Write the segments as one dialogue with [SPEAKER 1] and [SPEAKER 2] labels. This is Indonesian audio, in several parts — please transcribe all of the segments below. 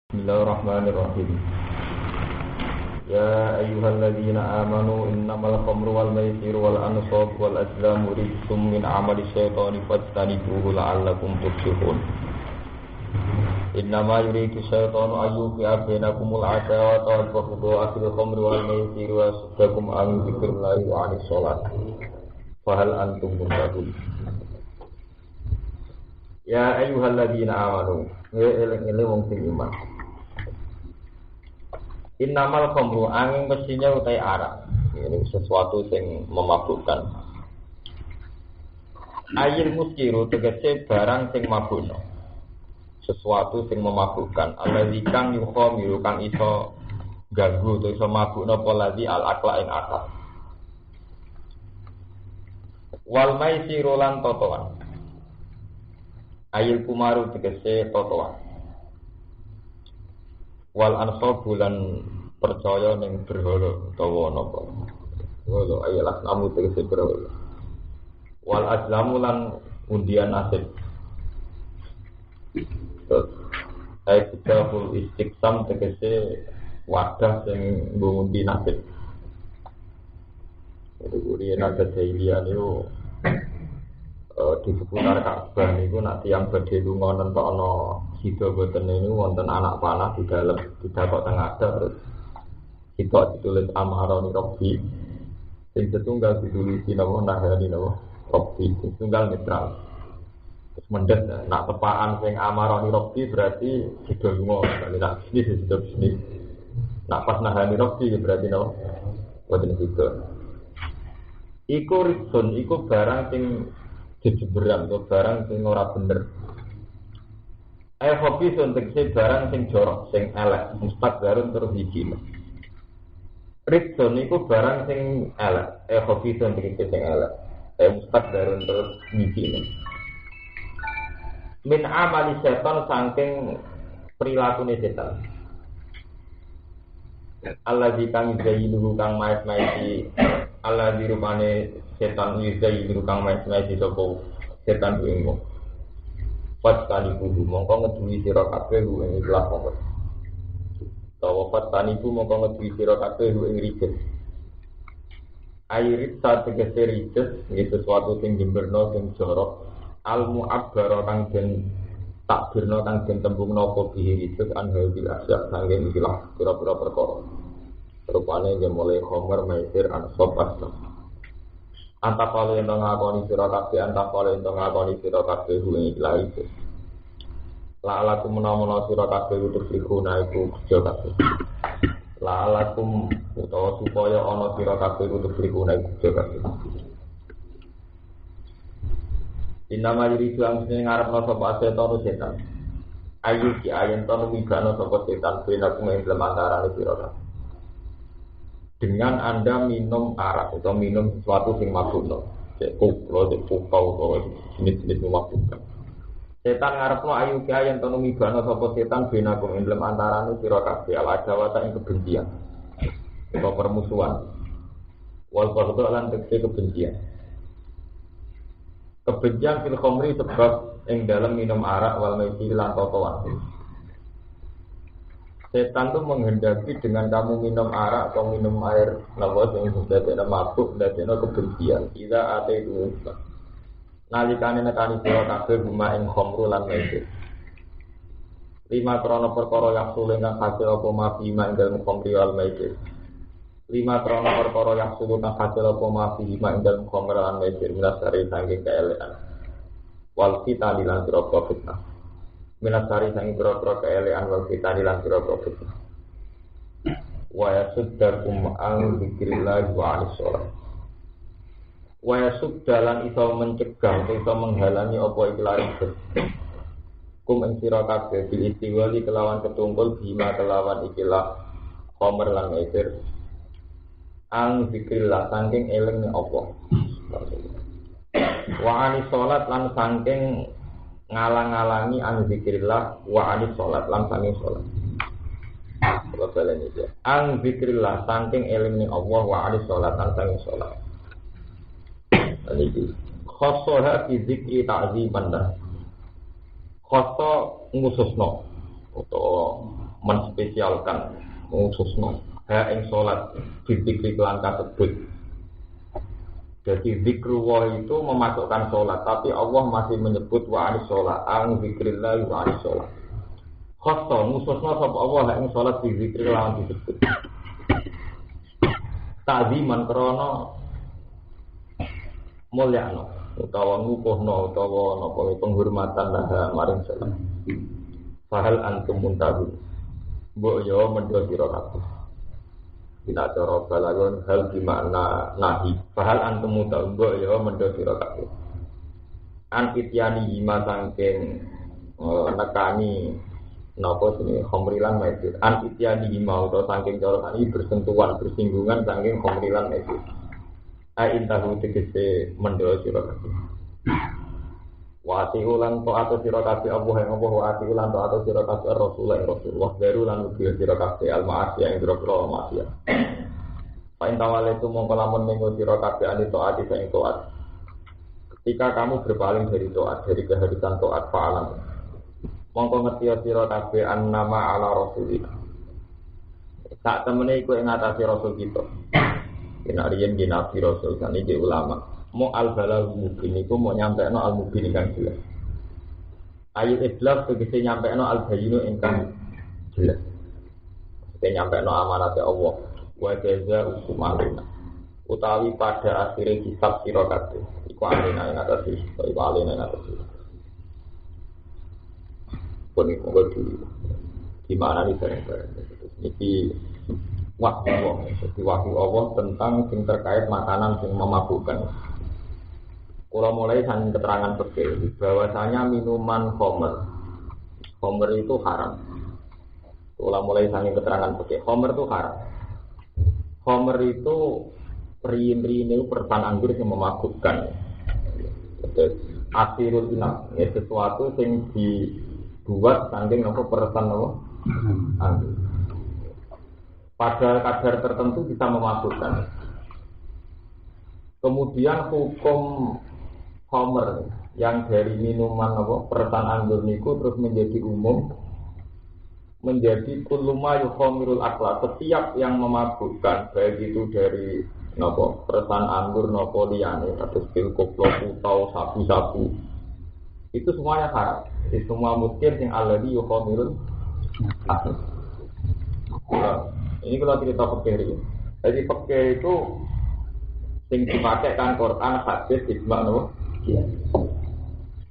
[SPEAKER 1] Bismillahirrahmanirrahim. Ya ayyuhalladzina amanu innamal khamru wal maisiru wal ansabu wal azlamu rijsum min amali syaitani fajtanibuhu la'allakum tuflihun. Innama yuridu syaitanu ayyuqi'a bainakumul adawata wal baghdha'a fil khamri wal maisiri wa yasuddakum an dzikrillahi wa 'anis shalah. Fa hal antum muhtadun? Ya ayyuhalladzina amanu, ya eling-eling wong sing iman. Innamal khamru angin mestinya utai arak. Ini sesuatu yang memabukkan. Air muskiru tegese barang sing mabukno. Sesuatu sing memabukkan. Allazi kang yukhamiru kang iso ganggu utawa iso mabukno polazi al akla ing akal. Wal maisiru lan totoan. Air kumaru tegese totoan. Wal ansab bulan percaya ning berhala utawa napa. Wala ayalah namu tegese berhala. Wal azlamu lan undian nasib. Ayat kitabul istiqsam tegese wadah sing ngundi nasib. Jadi kurian ada jahiliyah niku di seputar Ka'bah niku nak tiyang badhe lunga nentokno sida boten niku wonten anak panah di dalam didakok teng ada terus sitok ditulis amaroni Rabbi sing setunggal ditulis napa nahani napa Rabbi sing tunggal netral terus mendet nak tepaan sing amaroni Rabbi berarti sida lunga nak bisnis sida bisnis nak pas nahani Rabbi berarti napa boten sida iku rizun iku barang sing jejeberan atau barang sing ora bener. Hobi tegese barang sing jorok, sing elek, mustaqdarun terus hijine. Rizon iku barang sing elek, hobi tegese sing elek, mustaqdarun terus hijine. Min amali setan saking prilakune setan. Allah dikang zayilu kang maes-maesi Allah dirupane setan zayilu kang maes-maesi sapa setan kuwi. Fat tanibu mongko ngeduwi sira kabeh ing ikhlas mongko. Tawa fat tanibu mongko ngeduwi sira kabeh ing rijet. Airit tegese rijet iki sesuatu sing jemberno sing jorok al mu'abbara kang den takbirno kang den tembung napa bihi rijet an hadil asya sange ikhlas pira-pira perkara. Rupane yang mulai khomer maisir ansab asam. Antapale ento ngakoni sira kabeh antapale ento ngakoni sira kabeh ing ikhlas. La alakum menawa sira kabeh utus rikuna iku kerja kabeh. La alakum utawa supaya ana sira kabeh utus rikuna iku kerja kabeh. Inama yuridu amsine ngarepno sapa setan. Ayu ki ayen tono migano sapa setan ben aku ing antarané sira kabeh. Dengan Anda minum arak atau minum sesuatu yang mabukno, cek koplo, cek pukau, atau jenis-jenis memabukkan. Setan ngarepno ayu kaya yang tonu mibano sapa setan benakum dalam antarane sira kabeh ala jawata ing kebencian atau permusuhan. Wal qadha lan tekse kebencian. Kebencian fil khamri sebab ing dalam minum arak wal maisir lan totoan. Setan itu menghendaki dengan kamu minum arak atau minum air napa sing dadekno mabuk, dadekno kebencian. Ida ate itu. Nalikane nekani sira kabeh buma ing khamru lan maisir. 5 krana perkara yaksul kang hasil apa mafi ing dalem khamri wal maisir. 5 krana perkara yaksul kang hasil apa mafi ing dalem khamri lan maisir minasari saking kaelekan. Wal kita dilan sira fitnah. Minasari sang pira-pira kaelekan wal kita dilan pira-pira fitnah. Wa yasuddakum an dzikrillah wa 'anis shalah. Wa yasuddalan iso mencegah iso menghalangi apa iki laris. Kum ing sira kabeh bil istiwali kelawan ketungkul bima kelawan ikilah khomer lan maisir. An dzikrillah saking eling apa. Wa 'anis shalat lan saking ngalang-alangi an zikrillah wa anis salat lan saking salat. Kalau kalian itu, an zikrillah saking eling Allah wa anis salat lan saking salat. Ini khossoha fi zikri ta'ziman dah. Khosso ngususno utawa menspesialkan khususno ha ing salat dzikir lan kasebut. Jadi zikrullah itu memasukkan sholat, tapi Allah masih menyebut wa anis sholat, ang zikrillah wa anis sholat. Khosto, khususnya sapa Allah yang sholat di zikrillah disebut. Ta'ziman krono mulyano, utawa ngukuhno, utawa napa penghormatan lah maring sholat. Fahal antum muntahun, mbok yo mendho sira kabeh. Bila cara balagon hal dimana nahi fahal antum muta'ubba ya mendho sira kabeh an ityani hima sangking nekani napa sini khomrilan maisir an ityani hima utawa sangking cara tani bersentuhan bersinggungan sangking khomrilan maisir a intahu tegese mendho sira kabeh wa atiulan ta'atu sira kabeh Allah wa atiulan ta'atu sira kabeh Rasulullah baru lan ugi sira kabeh al-ma'asi yang biro-biro maksiat. Pain tawale itu mongko lamun minggu sira kabeh ali taat sing taat. Ketika kamu berpaling dari taat dari keharusan taat fa'alam. Mongko ngerti sira kabeh annama ala rasulillah. Sak temene iku ing atase rasul kita. Yen ariyen nabi rasul kan iki ulama. Mau al-balagh mubin itu mau nyampekno al-mubin kan jelas. Ayat ikhlas tegese nyampekno al-bayyinu ingkang jelas. Tegese nyampekno amanate Allah. Wa jaza hukum alina. Utawi pada akhirnya hisab sira kabeh. Iku alina ing atas iku alina ing atas. Pun iku dulu. Di mana nih bareng-bareng. Iki wahyu Allah tentang yang terkait makanan yang memabukkan. Kalau mulai dari keterangan fikih, bahwasanya minuman khamr itu haram. Kalau mulai dari keterangan fikih, khamr itu haram. Khamr itu rin-rin itu perpan anggur yang memabukkan. Asirul inam, ya sesuatu yang dibuat saking apa perpan apa anggur. Pada kadar tertentu bisa memabukkan. Kemudian hukum khamr yang dari minuman apa pertan anggur niku terus menjadi umum, menjadi kuluma yukhamirul akla, setiap yang memabukkan baik itu dari napa pertan anggur napa liyane atau pil koplo atau sabu-sabu itu semuanya haram. Jadi semua muskil yang alladhi yukhamirul akla. Ini kalau cerita fikih. Jadi fikih itu sing dipakai kan Quran, hadis, ijma' no? Ya.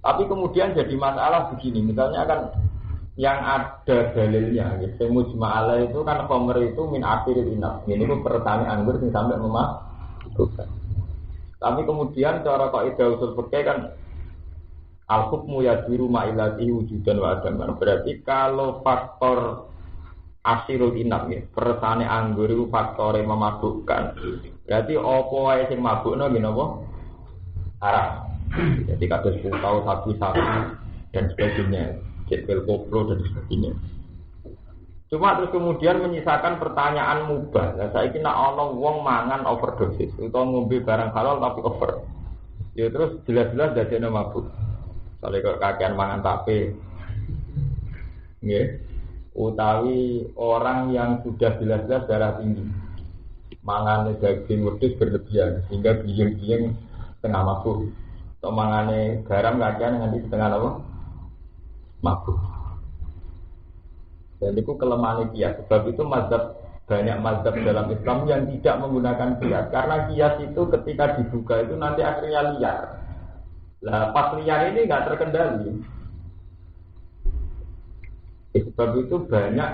[SPEAKER 1] Tapi kemudian jadi masalah begini, misalnya kan yang ada dalilnya, gitu. Mujma'ala itu kan khamr itu min akhiril inab. Ini itu pertani anggur yang sampai memabukkan. Tapi kemudian cara kaidah usul fikih kan al-hukmu yadhiru ma'ilati wujudan wa adaman. Berarti kalau faktor akhirul inab ya, pertani anggur itu faktor yang memabukkan. Berarti apa wae sing mabukno nggih napa? Haram. Jadi kados putau sapi-sapi dan sebagainya, cekel koplo dan sebagainya. Cuma terus kemudian menyisakan pertanyaan mubah. Lah saiki nek ana wong mangan overdosis utawa ngombe barang halal tapi over. Ya terus jelas-jelas dadekno mabuk. Soale kok kakean mangan tape. Nggih. Utawi orang yang sudah jelas-jelas darah tinggi. Mangane daging wedhus berlebihan sehingga biyeng-biyeng setengah mabuk. Atau mangane garam kakean nganti setengah apa? Mabuk. Dan itu kelemahan kias. Sebab itu banyak mazhab dalam Islam yang tidak menggunakan kias. Karena kias itu ketika dibuka itu nanti akhirnya liar. Lah pas liar ini nggak terkendali. Sebab itu banyak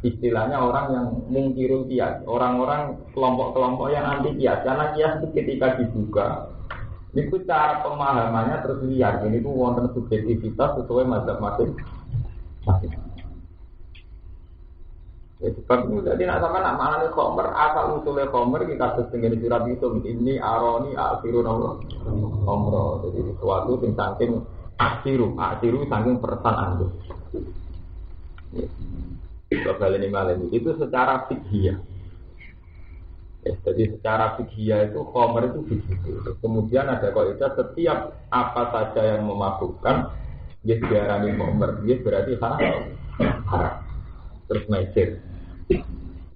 [SPEAKER 1] istilahnya orang yang mungkirul kias. Orang-orang kelompok-kelompok yang anti kias. Karena kias itu ketika dibuka itu cara pemahamannya terus liar. Ini itu wonten subjektivitas sesuai mazhab masing-masing. Sebab itu jadi nak sama nak mana nih khomer asal usulnya khomer kita sesuai surat itu ini aroni akhirun Allah khomer. Jadi sesuatu yang saking akhiru saking persan anggur. Kalau ini malam itu secara fikih. Jadi secara fikih itu khomer itu begitu. Kemudian ada kaidah setiap apa saja yang memabukkan, dia diarani khomer, dia berarti haram. Terus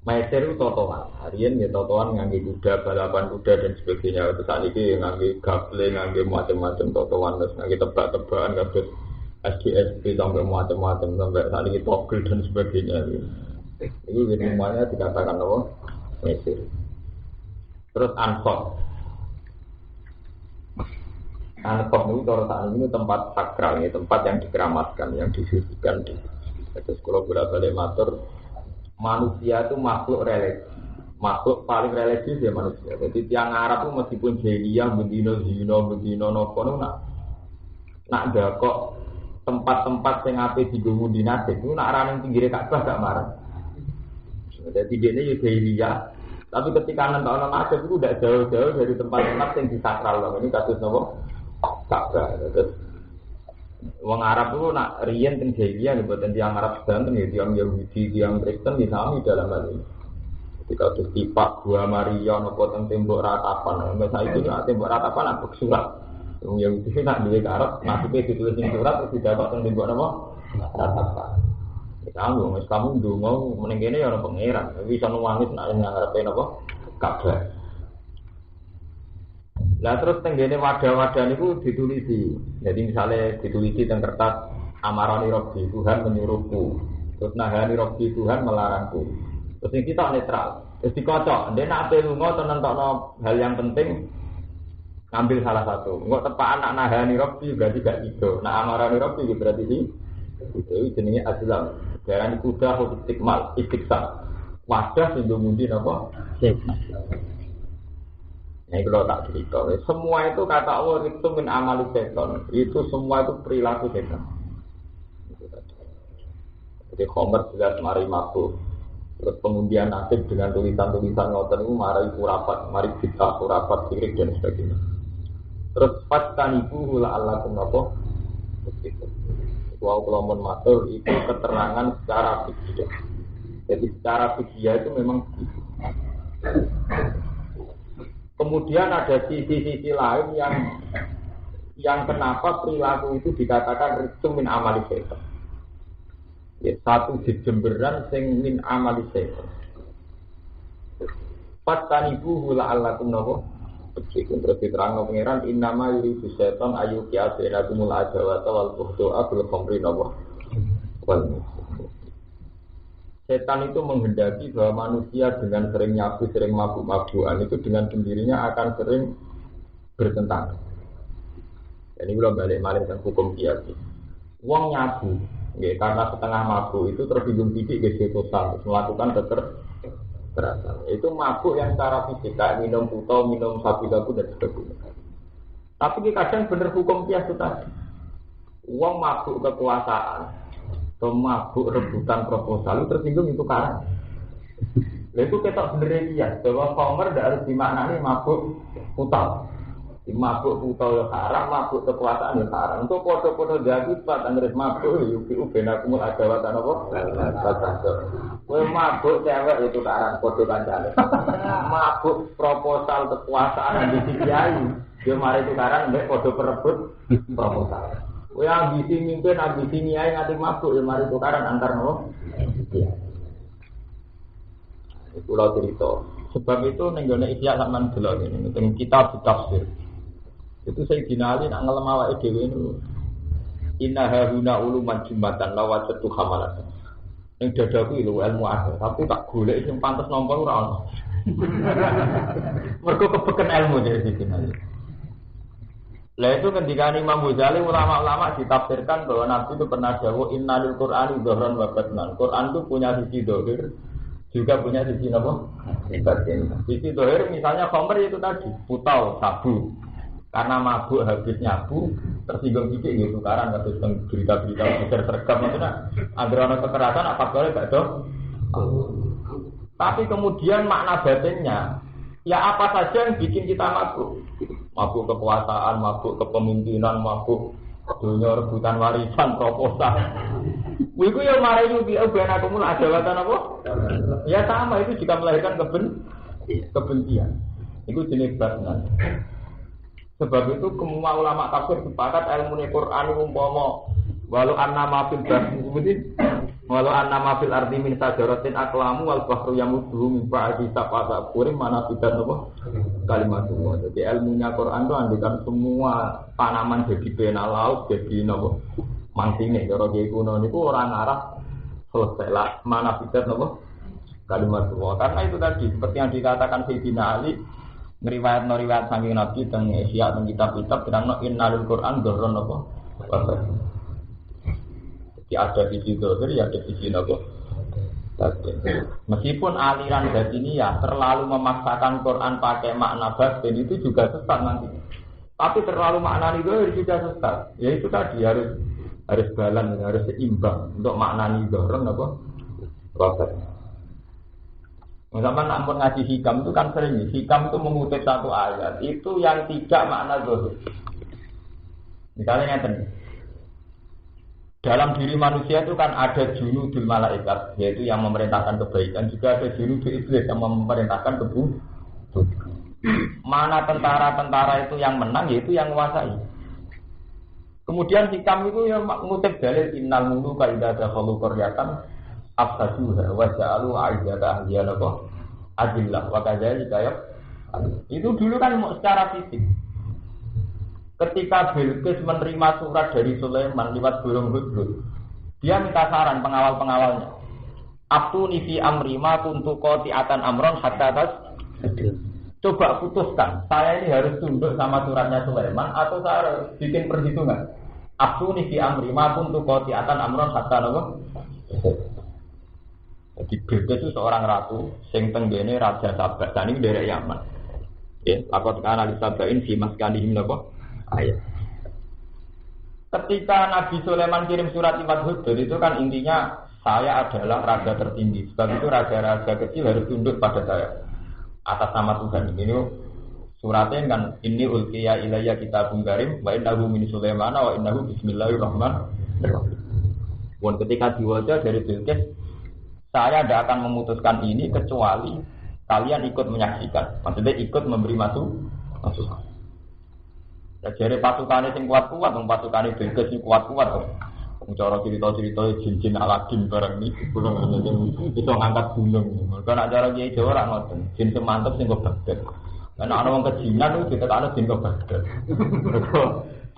[SPEAKER 1] Mecer itu totoan. Harian ya totoan ngangge kuda, balapan kuda dan sebagainya. Terus saat ini ngangge gaple, ngangge macam-macam totoan, terus ngangge tebak-tebakan, terus SDSP sampai macam-macam, sampai saat ini togel dan sebagainya. Itu semuanya dikatakan apa? Mecer. Terus ansor. Ansor itu kalau saat ini tempat sakral, ya, tempat yang dikeramatkan, yang disucikan. Terus kalau bolak-balik matur. Manusia itu makhluk religi, makhluk paling religius ya manusia. Jadi tiang Arab itu meskipun jahiliyah, bedino nopo nak ada kok tempat-tempat yang ape digunggu dinasib itu nak raneng pinggir Ka'bah gak marah. Jadi dia ini jahiliyah, tapi ketika nonton nasib itu udah jauh-jauh dari tempat-tempat yang disakral loh. Ini kasus nopo Ka'bah. Wong Arab itu nak riyen teng jahiliyah mboten tiyang Arab sedanten ya tiyang Yahudi, tiyang Kristen disami dalam hal ini. Ketika terus tipak gua Maria napa teng tembok ratapan, masa itu nak tembok ratapan nak surat. Wong Yahudi itu nak duwe Arab, nasibe ditulis ning surat terus didapat teng tembok napa ratapan. Kamu ndonga meneng kene ya ora pangeran, iso nuwangis nak ngarepe napa Ka'bah. Lah terus tenggene wadah-wadah niku ditulisi. Jadi misalnya ditulisi teng kertas amarani Rabbi Tuhan menyuruhku. Terus nahani Rabbi Tuhan melarangku. Terus ini kita netral. Terus dikocok, ndek nek ape lunga to nentokno hal yang penting ngambil salah satu. Engko tepaan nak nahani Rabbi berarti gak ido. Nak amarani Rabbi berarti itu jenenge aslam. Darani kuda istiqsal. Wadah sing mundi napa? Nah, kalau tak cerita, semua itu kata Allah itu min amali setan. Itu semua itu perilaku setan. Jadi Khomer jelas mari mabuk. Terus pengundian nasib dengan tulisan-tulisan ngoten itu mari kurapat, mari kita kurapat sirik dan sebagainya. Terus paskan ibu hula Allah kenapa? Begitu. Wow kelompok matur itu keterangan secara fikih. Jadi secara fikih itu memang begitu. Kemudian ada sisi-sisi lain yang kenapa perilaku itu dikatakan itu min amali setan. Ya, satu jemberan sing min amali setan. Fatanibu hula allakum napa? Begitu terus diterangno pangeran innama yuridu setan ayu ki'abenakumul ajawata wal buhdu'a bil khamri napa? Wal Setan itu menghendaki bahwa manusia dengan sering nyabu, sering mabuk-mabukan itu dengan sendirinya akan sering bertentangan. Ini belum balik dan hukum kiasi. Wong nyabu, ya, karena setengah mabuk itu tersinggung fisik ke dosa, melakukan kekerasan. Itu mabuk yang secara fisik, kayak minum putau, minum sabu-sabu dan sebagainya. Tapi kadang benar hukum kiasi tadi. Wong mabuk kekuasaan. Mabuk rebutan proposal tersinggung itu kan. Itu kita beneran dia bahwa Khomer tidak harus dimaknani mabuk putau. Mabuk putau yang haram, mabuk kekuasaan yang haram. Untuk foto-foto jadi pak Andres mabuk yuki ubenakumul adawatan apa? Kue mabuk cewek itu haram foto kancane. Mabuk proposal kekuasaan yang dikiai. Dia mari itu haram mbek foto perebut proposal. Yang ambisi mimpin, ambisi niai nganti mabuk, ya mari tukaran antar no. Iya. Itu lah cerita. Sebab itu nenggone Ihya sampean delok ngene, teng kitab tafsir. Itu saya dinali nak ngelem awake dhewe niku. Inna hauna uluman jumatan lawajatu hamalat. Ning dadaku lho ilmu akeh, tapi tak golek sing pantes nampa ora ono. Mergo kepeken ilmu dari sini. Lah itu ketika Imam Ghazali ulama-ulama ditafsirkan bahwa Nabi itu pernah dawuh innalil Qur'ani dhahran wa batnan. Quran itu punya sisi zahir, juga punya sisi apa? Batin. Sisi zahir misalnya khamr itu tadi, putau, sabu. Karena mabuk habis nyabu, tersinggung dikit gitu tukaran kasus berita-berita besar terekam maksudnya antara ana kekerasan apa boleh gak dong? Tapi kemudian makna batinnya ya apa saja yang bikin kita mabuk? Mabuk kekuasaan, mabuk kepemimpinan, mabuk dunia rebutan warisan, proposal. Wiku yang marah itu ben aku mulai adawatan apa? Ya sama itu juga melahirkan kebencian. Itu jenis batnan. Sebab itu semua ulama tafsir sepakat ilmu Quran umpama Walau annama fil bahri sebutin walau annama fil ardi min sajaratin aqlamu wal bahru yamudduhu min ba'di sab'ati abhurin mana fidat apa kalimat Allah. Jadi ilmunya Quran itu andikan semua tanaman jadi pena laut jadi napa mangsine cara kiai kuno niku ora ngarah selesai lah mana fidat napa kalimat Allah. Karena itu tadi seperti yang dikatakan Sayyidina Ali ngriwayat saking Nabi teng Isya teng kitab-kitab terangno innal Quran dzarron napa Jadi ada sisi dohir, ya ada sisi nopo. Meskipun aliran batiniah terlalu memaksakan Quran pakai makna batin itu juga sesat nanti. Tapi terlalu makna dohir juga sesat. Ya itu tadi harus balance, harus seimbang untuk makna dohir nopo. Batin. Misalkan ampun ngaji hikam itu kan sering. Hikam itu mengutip satu ayat itu yang tidak makna dohir. Misalnya ngeten. Dalam diri manusia itu kan ada junudul malaikat, yaitu yang memerintahkan kebaikan, juga ada junudul iblis yang memerintahkan keburukan. Mana tentara-tentara itu yang menang, yaitu yang menguasai. Kemudian hikam itu yang mengutip dalil innal muluka idza dakhalu qaryatan afsaduha wa ja'alu 'izzata ahliha adillah wa kadzalika. Itu dulu kan secara fisik. Ketika Bilqis menerima surat dari Sulaiman lewat burung hudhud, dia minta saran pengawal-pengawalnya. Aftuni fi amri ma kuntu qati'atan amron hatta tas. Coba putuskan, saya ini harus tunduk sama suratnya Sulaiman atau saya harus bikin perhitungan. Aftuni fi amri ma kuntu qati'atan amron hatta napa. Jadi Bilqis itu seorang ratu sing tenggene raja Sabah, dan ini dari Yaman. Ya, laqad kana li sabain fi maskanihim napa? Ayat. Ketika Nabi Sulaiman kirim surat lewat hudhud itu kan intinya saya adalah raja tertinggi. Sebab itu raja-raja kecil harus tunduk pada saya atas nama Tuhan. Ini suratnya kan ini ulqiya ilayya kitabun karim wa innahu min Sulaiman wa innahu bismillahirrahmanirrahim. Pun ketika diwaca dari Bilqis, saya tidak akan memutuskan ini kecuali kalian ikut menyaksikan. Maksudnya ikut memberi masukan. Jadi pasukannya sing kuat-kuat, pasukannya Bilqis sing kuat-kuat. Cara cerita-cerita jin-jin Aladin barang ini, itu ngangkat gunung. Karena cara Kiai Jawa orang ngoten, jin semantep sing kok Baghdad. Karena ana wong kejinan itu ditekan jin kok Baghdad.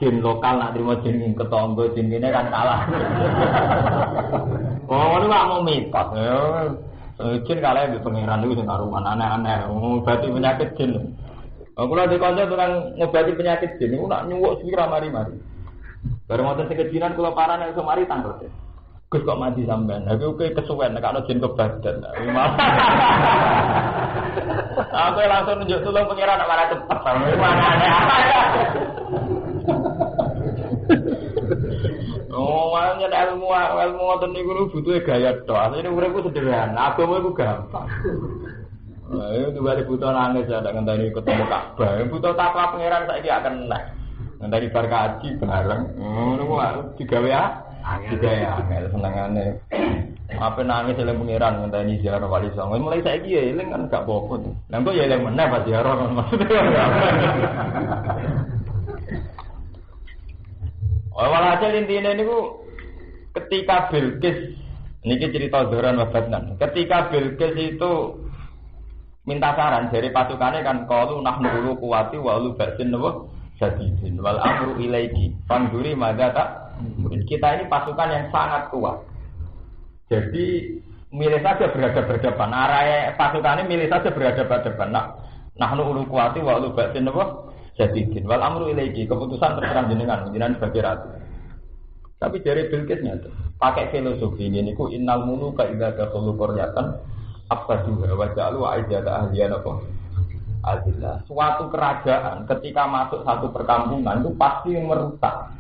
[SPEAKER 1] Jin lokal nak terima jin ketangga jin kene kan kalah. Oh, ngono kok mau mitos. Jin kalah di pangeran itu sing karuan aneh-aneh. Berarti penyakit jin. Aku lagi kanca tukang ngobati penyakit jin, aku nak nyuwuk suwi ra mari-mari. Bareng wonten sing kejinan kula parane iso mari tangkel. Gus kok mati sampean. Aku kesuwen nek ana jin kebadan. Aku langsung nunjuk tulung pengiran nek malah cepet sampe aneh. Oh, makanya ilmu ngoten niku butuhe gaya tok. Asline uripku sederhana, agama iku gampang. Ayo dibalik butuh nangis ya, ada ngenteni ketemu Ka'bah. Butuh takwa pangeran saiki akan nek. Ngenteni bar kaji bareng. Ngono ku digawe senengane. Apa nangis eling pangeran ngenteni ziarah Wali Songo. Mulai saiki ya eling kan gak apa-apa. Lah kok ya eling meneh pas ziarah maksudnya. Walhasil intinya niku ketika Bilqis niki cerita Zoran wabatnan. Ketika Bilqis itu minta saran dari pasukannya kan qalu nahnu ulu quwati wa ulu ba'sin wa sadidin wal amru ilaiki fanduri madza tak. Kita ini pasukan yang sangat kuat. Jadi milih saja berhadapan-hadapan. Arah pasukannya milih saja berhadapan-hadapan. Nahnu ulu quwati wa ulu ba'sin wa sadidin wal amru ilaiki, keputusan terserah jenengan sebagai ratu. Tapi dari Bilqisnya itu pakai filosofi ini niku innal muluka idza dakhalu qaryatan afsaduha wa ja'alu 'izzata ahliha adillah. Suatu kerajaan ketika masuk satu perkampungan itu pasti merusak.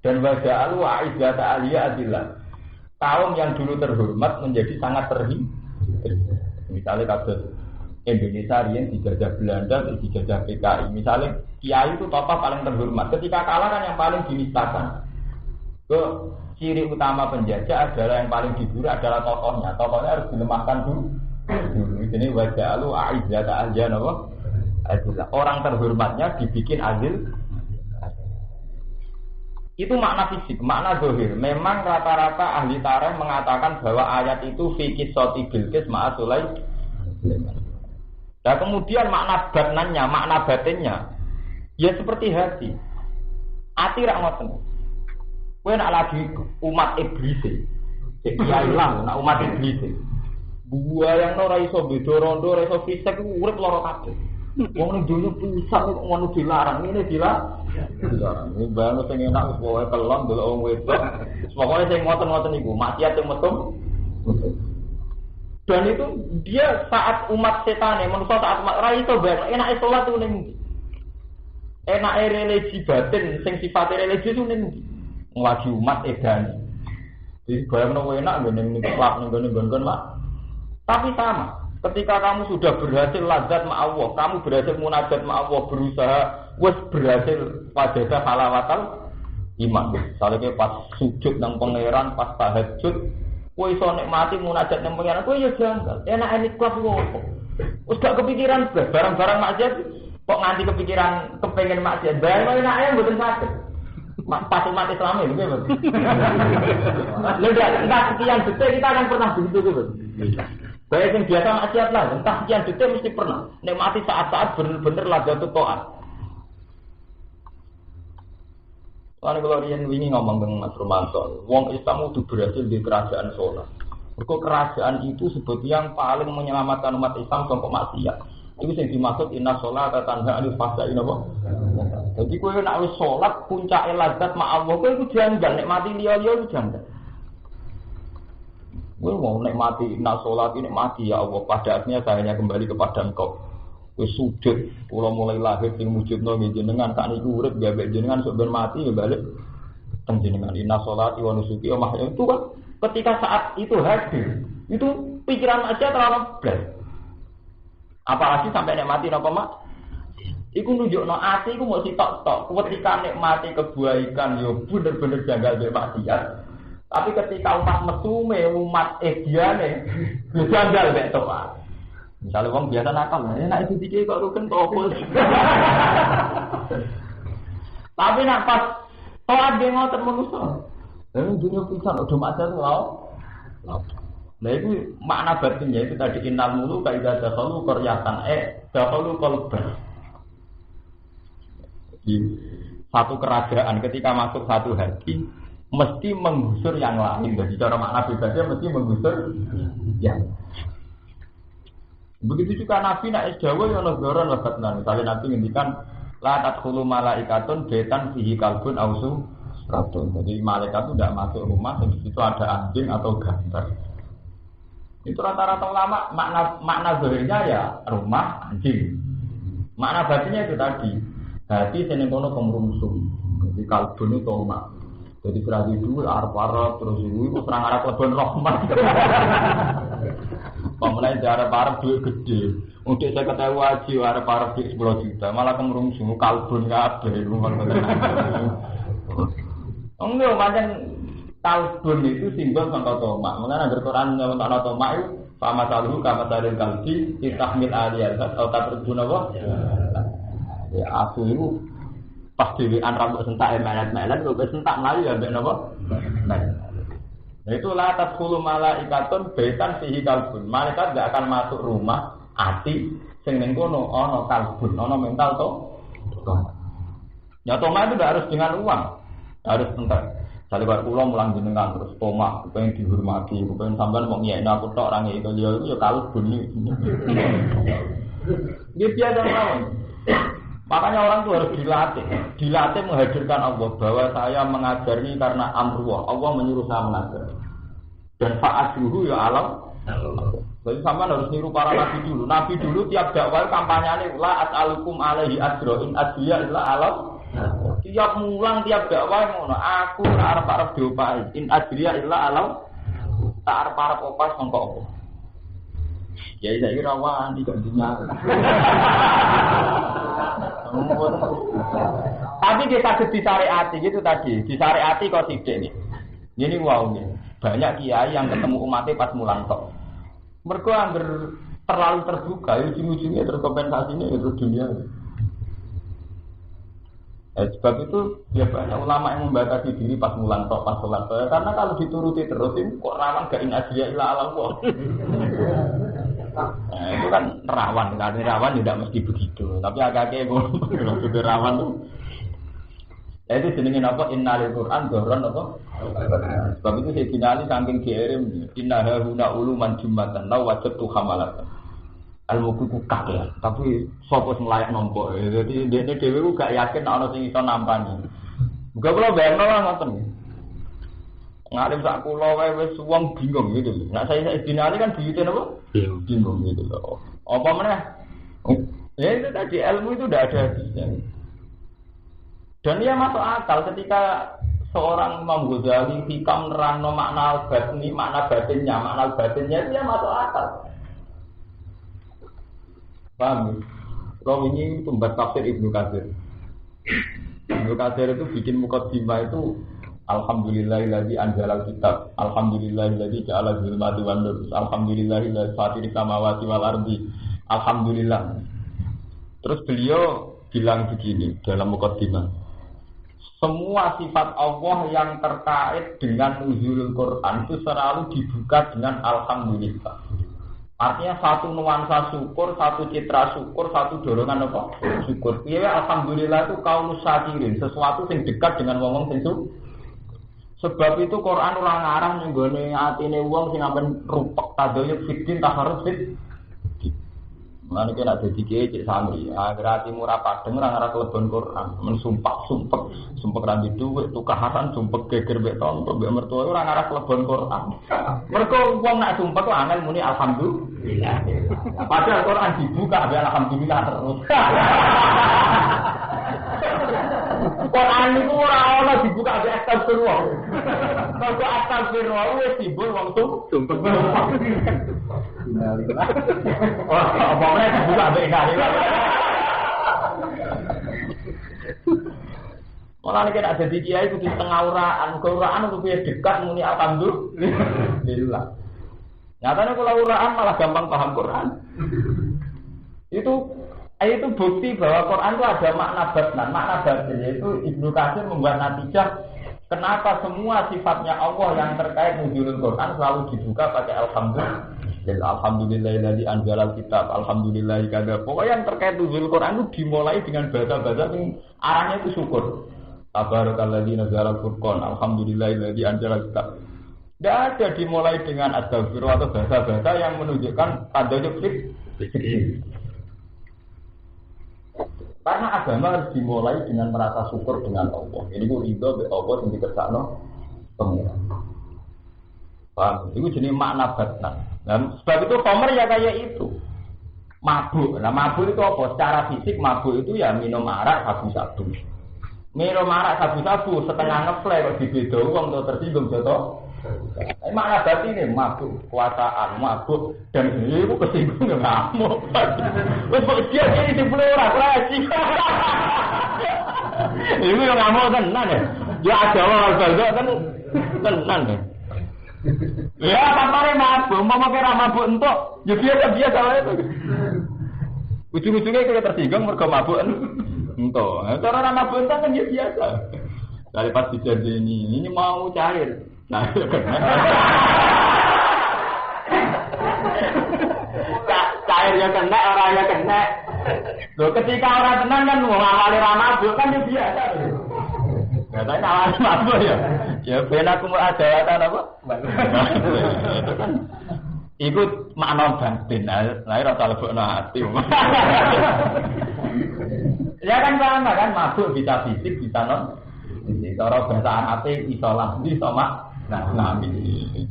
[SPEAKER 1] Dan wa ja'alu 'izzata ahliha adillah. Kaum yang dulu terhormat menjadi sangat terhina. Misalnya kasus Indonesia yang dijajah Belanda, dijajah PKI. Misalnya kiai itu tokoh paling terhormat. Ketika kalah kan yang paling dinistakan. Ciri utama penjajah adalah yang paling diburu adalah tokohnya. Tokohnya harus dilemahkan dulu. Ini waja'alu a'izzata ahliha adillah. Orang terhormatnya dibikin adil. Itu makna fisik, makna zahir. Memang rata-rata ahli tarikh mengatakan bahwa ayat itu fi qissati Bilqis ma'a Sulaiman. Nah kemudian makna batnannya, makna batinnya, ya seperti hati. Hati rak ngoten. Kowe nak lagi umat iblis. Ya ilang, nak umat iblis. Buaya yang ora iso beda rondo, ora iso fisik urip lara kabeh. Wong ning dunya pusat kok ngono dilarang, ngene dilarang. Ini banget sing enak wis pokoke kelon delok wong wedok. Pokoke sing ngoten-ngoten iku maksiat sing metu. Dan itu dia saat umat setane, manusia saat umat ra iso bareng enake salat ku ning enake religi batin sing sifate religi ku ning nglaji umat edan. Jadi bareng enak ngene ning kelak ning nggon-nggon Pak. Tapi sama. Ketika kamu sudah berhasil lazat ma Allah, kamu berhasil munajat ma Allah, berusaha wis berhasil pada halawatal iman. Misalnya pas sujud nang pangeran, pas tahajud, kowe iso nikmati munajat nang pangeran, kowe ya janggal. Enak kelas opo? Wis gak kepikiran barang-barang maksiat kok nganti kepikiran kepengen maksiat. Barang enake mboten saged. Pas umat Islam ini betul. Entah sekian detik kita akan pernah begitu betul. Baik yang biasa maksiat lah, entah sekian detik mesti pernah nikmati saat-saat bener-bener ladzatut taat. Soalnya kalau Rian wingi ngomong dengan Mas Romanto, wong Islam itu berhasil di kerajaan sholat. Mergo kerajaan itu sebetulnya yang paling menyelamatkan umat Islam sampai maksiat. Itu yang dimaksud inna sholata tanha 'anil fahsya'i napa. Jadi kowe nek wis salat puncake lazat ma Allah kowe iku janggal nikmati liya-liya iku janggal. Kowe mau nikmati inna sholati nikmati ya Allah pada akhirnya saya hanya kembali kepada Engkau. Wis sujud kula mulai lahir sing wujudno jenengan tak niku urip gawe jenengan sok ben mati ya balik teng jenengan inna sholati wa nusuki wa mahyaya itu kan ketika saat itu hadir itu pikiran aja terlalu blas. Apalagi sampai nikmati napa mak? Iku nunjukno ati iku mau sitok-tok. Ketika nikmati kebaikan yo bener-bener janggal mek maksiat. Tapi ketika umat mesume umat ediane yo janggal mek taat. Misale wong biasa nakal, nek itu dikek kok ruken topo. Tapi nek pas taat ge ngoten manusa. Lah dunya pisan udah maksiat lho. Nah itu makna batinnya itu tadi innal mulu kaidah dakhalu qaryatan dakhalu qalban. Di satu kerajaan ketika masuk satu hati mesti menggusur yang lain. Jadi cara makna bebasnya mesti menggusur yang. Begitu juga Nabi nak Jawa yang negara lebatnan. Misalnya Nabi ngendikan la tadkhulu malaikatun baitan fihi kalbun ausu ratun. Jadi malaikat itu tidak masuk rumah di situ ada anjing atau gambar. Itu rata-rata ulama makna zahirnya ya rumah anjing. Makna batinnya itu tadi hati seneng kono pemrungsung. Jadi kalbun itu tomak. Jadi seragi dulu arep-arep terus itu serang arep lebon rahmat. Pamulai arep-arep duit gede. Untuk saya ketahui wajib arep-arep duit 10 juta malah pemrungsung kalbun kabeh. Enggak macam kalbun itu simbol sangka tomak. Mengenai ada Quran yang tentang tomak itu sama saluh kama saril kalbi ditahmil aliyah atau tatrubun apa? Ya aku itu pas dewean rambut sentak melet-melet kok sentak mlayu ya mbek napa? Nah itulah tadkhulu malaikatun baitan fihi kalbun. Malaikat enggak akan masuk rumah ati sing ning kono ana kalbun, ana mental to. Ya tomak itu tidak harus dengan uang. Harus entar. Kalau kalau pulau mulang jenengan terus tomak, pengen dihormati, pengen sampean mau ngiyain aku tok orang itu dia itu ya kalau bunyi. Dia biasa lawan. Makanya orang itu harus dilatih menghadirkan Allah bahwa saya mengajar ini karena amrullah, Allah menyuruh saya mengajar. Dan fa'asyuhu ya alam. Jadi sampean harus niru para nabi dulu. Nabi dulu tiap dakwah kampanyane la as'alukum alaihi ajra in ajriya illa alam. Tiap mulang tiap dakwah ngono aku ora arep-arep diopahi in ajriya illa alam tak arep-arep opas mongko apa ya iki ora wani kok dinyal tapi dia saged disyariati gitu tadi disyariati kok sithik nih ini wow nih banyak kiai yang ketemu umatnya pas mulang tok mergo angger terlalu terbuka ujung-ujungnya terkompensasinya itu dunia. Sebab itu ya banyak ulama yang membatasi diri pas mulan tok pas sholat. Karena kalau dituruti terus itu kok rawan gak inajiya ila alam kok. Nah, itu kan rawan, karena rawan tidak mesti begitu. Tapi agak-agak itu rawan tuh. Ya itu jenengin apa? Innalil Quran doron apa? Sebab itu saya dinali saking diirim. Inna hahuna uluman jumatan lau wajib tuh hamalatan. Ilmu ku kakek, tapi sapa sing layak nampa. Dadi dene dhewe ku gak yakin ana sing iso nampani. Muga kula bayangno lah ngoten. Ngalim sak kula wae wis wong bingung gitu lho. Nek saya dinali kan diutin apa? Bingung gitu lho. Apa meneh? Ya itu tadi ilmu itu udah ada habisnya. Dan dia masuk akal ketika seorang Imam Ghazali hikam nerangno makna batini, makna batinnya itu dia masuk akal. Paham? Kalau ini pembaca tafsir Ibnu Katsir. Ibnu Katsir itu bikin mukadimah itu Alhamdulillahilladzi anzalal kitab. Alhamdulillahilladzi ja'ala zulmati wan nur. Alhamdulillahilladzi fatiri samawati wal ardi. Alhamdulillah. Terus beliau bilang begini dalam mukadimah. Semua sifat Allah yang terkait dengan nuzulul Quran itu selalu dibuka dengan alhamdulillah. Artinya satu nuansa syukur, satu citra syukur, satu dorongan apa? Syukur. Iya, alhamdulillah itu kaum syakirin, sesuatu yang dekat dengan wong sing syukur. Sebab itu Quran ora ngarang ning gone atine wong sing amben rupek tadoyuk fitin taharus fit. Lan iki nek dadi kiye cek santri, agar atimu ora padeng ora ngarang kelebon Quran, men sumpek ra duwe tukaran sumpek geger mek tonton mek mertua ora ngarang kelebon Quran. Mergo wong nek sumpek kok angel muni alhamdulillah. Padahal Quran dibuka be alhamdulillah terus. Quran itu ora ana dibuka be astagfirullah. Kalau astagfirullah wis timbul wong sumpek. Apa meneh dibuka be kali. Malah nek ada di kiai kudu tengah uraan itu piye dekat muni alhamdulillah. Nyatane kalau uraan malah gampang paham Quran. Itu bukti bahwa Quran itu ada makna batin yaitu Ibnu Katsir membuat natijah kenapa semua sifatnya Allah yang terkait nuzulul Quran selalu dibuka pakai alhamdulillah. Alhamdulillahilladzi anzalal kitab. Alhamdulillah kada. Pokoknya yang terkait nuzulul Quran itu dimulai dengan bahasa-bahasa yang arahnya itu syukur. Tabarakalladzi nazzalal furqan. Alhamdulillahilladzi anzalal kitab. Tidak ada dimulai dengan astagfirullah atau bahasa-bahasa yang menunjukkan tadoyuk fikih. Karena agama harus dimulai dengan merasa syukur dengan Allah. Ini ku ridho be Allah sing dikersakno pengiran. Paham? Itu jenis makna batnan. Nah, sebab itu Homer ya kayak itu. Mabuk. Nah, mabuk itu apa? Secara fisik mabuk itu ya minum arak sabu-sabu. Minum arak sabu-sabu setengah ngeplay kok dibedo wong to tersinggung jatuh. Makna batin ini mabuk, kuasaan, mabuk dan itu kesinggung ya ngamuk. Wes kok dia ini dipulih ora lagi. Ini yang ngamuk tenan ya. Ya ada orang bangga kan tenan ya. Ya papare mabuk, umpama kira mabuk entuk, ya biasa wae itu. Ujung-ujungnya kita tersinggung mergo mabuk entuk. Cara mabuk entuk kan ya biasa. Dari pas dijanji ini mau cair. Nah, cair ya kena, orang ya kena. Loh, ketika orang tenang kan mau ngawali mabuk kan ya biasa. Katanya awal mabuk ya. Ya ben aku mau ada apa? Itu kan ikut makna batin. Nah, rasa lebokno ati. Ya kan sama kan mabuk bisa fisik bisa non. Cara bahasa Arab iso lah, iso mak. Nah, ini.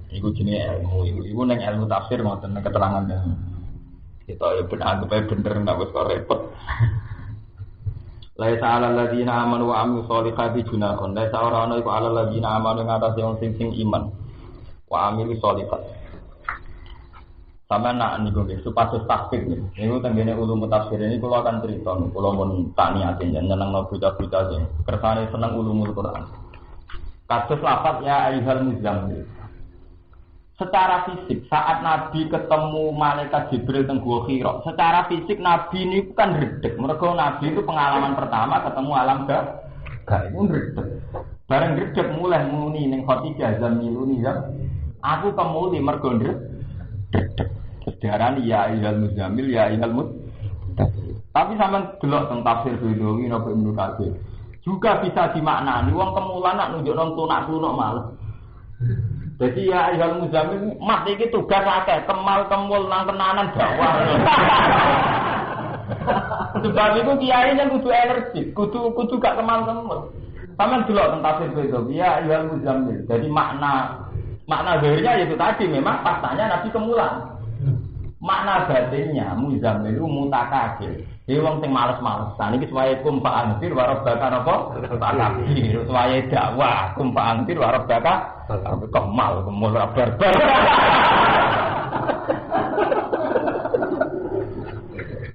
[SPEAKER 1] Iku jenenge ilmu, iku ning ilmu tafsir ngoten keterangan. Kita ya bener nggak wis kok repot. Laisa 'alal ladzina amanu wa 'amilus sholihati junahun. Laisa ora ana iku 'alal ladzina amanu ngatasi wong sing iman. Wa 'amilus sholihat. Sama nak niku nggih supados takfir niku. Niku tenggene ulum tafsir ini kula akan cerita, kula mun tak niatin nyenengno bocah-bocah sing kersane seneng ulumul Quran. Kados lafaz ya ayyuhal muzammil.
[SPEAKER 2] Secara fisik, saat Nabi ketemu malaikat Jibril teng Gua Hira, secara fisik Nabi ini bukan redek. Mergo Nabi itu pengalaman pertama ketemu alam gak itu redek. Bareng redek mulai muni ning Khadijah zamiluni ya. Aku kemuli mergo redek. Sejarah ya ayyuhal muzammil ya ayyuhal mudaththir. Tapi sampean delok teng tafsir Baidawi napa Ibnu Katsir. Juga bisa dimaknani wong kemulan nak nunjukno tunak-tunuk males. Jadi ya ayyuhal muzammil mat iki tugas akeh, kemal kemul nang tenanan dakwah. Sebab itu kiai kan kudu energi, kudu gak kemal kemul. Sampeyan delok teng tafsir Baidawi ya ayyuhal muzammil. Jadi makna zahirnya itu tadi memang pastinya Nabi kemulan. Makna batinnya muzammil itu mutakabir. Jadi wong sing males-malesan iki supaya kumpa antir warabaka napa? Takabir. Supaya dakwah kumpa antir warabaka kemal kemul barbar.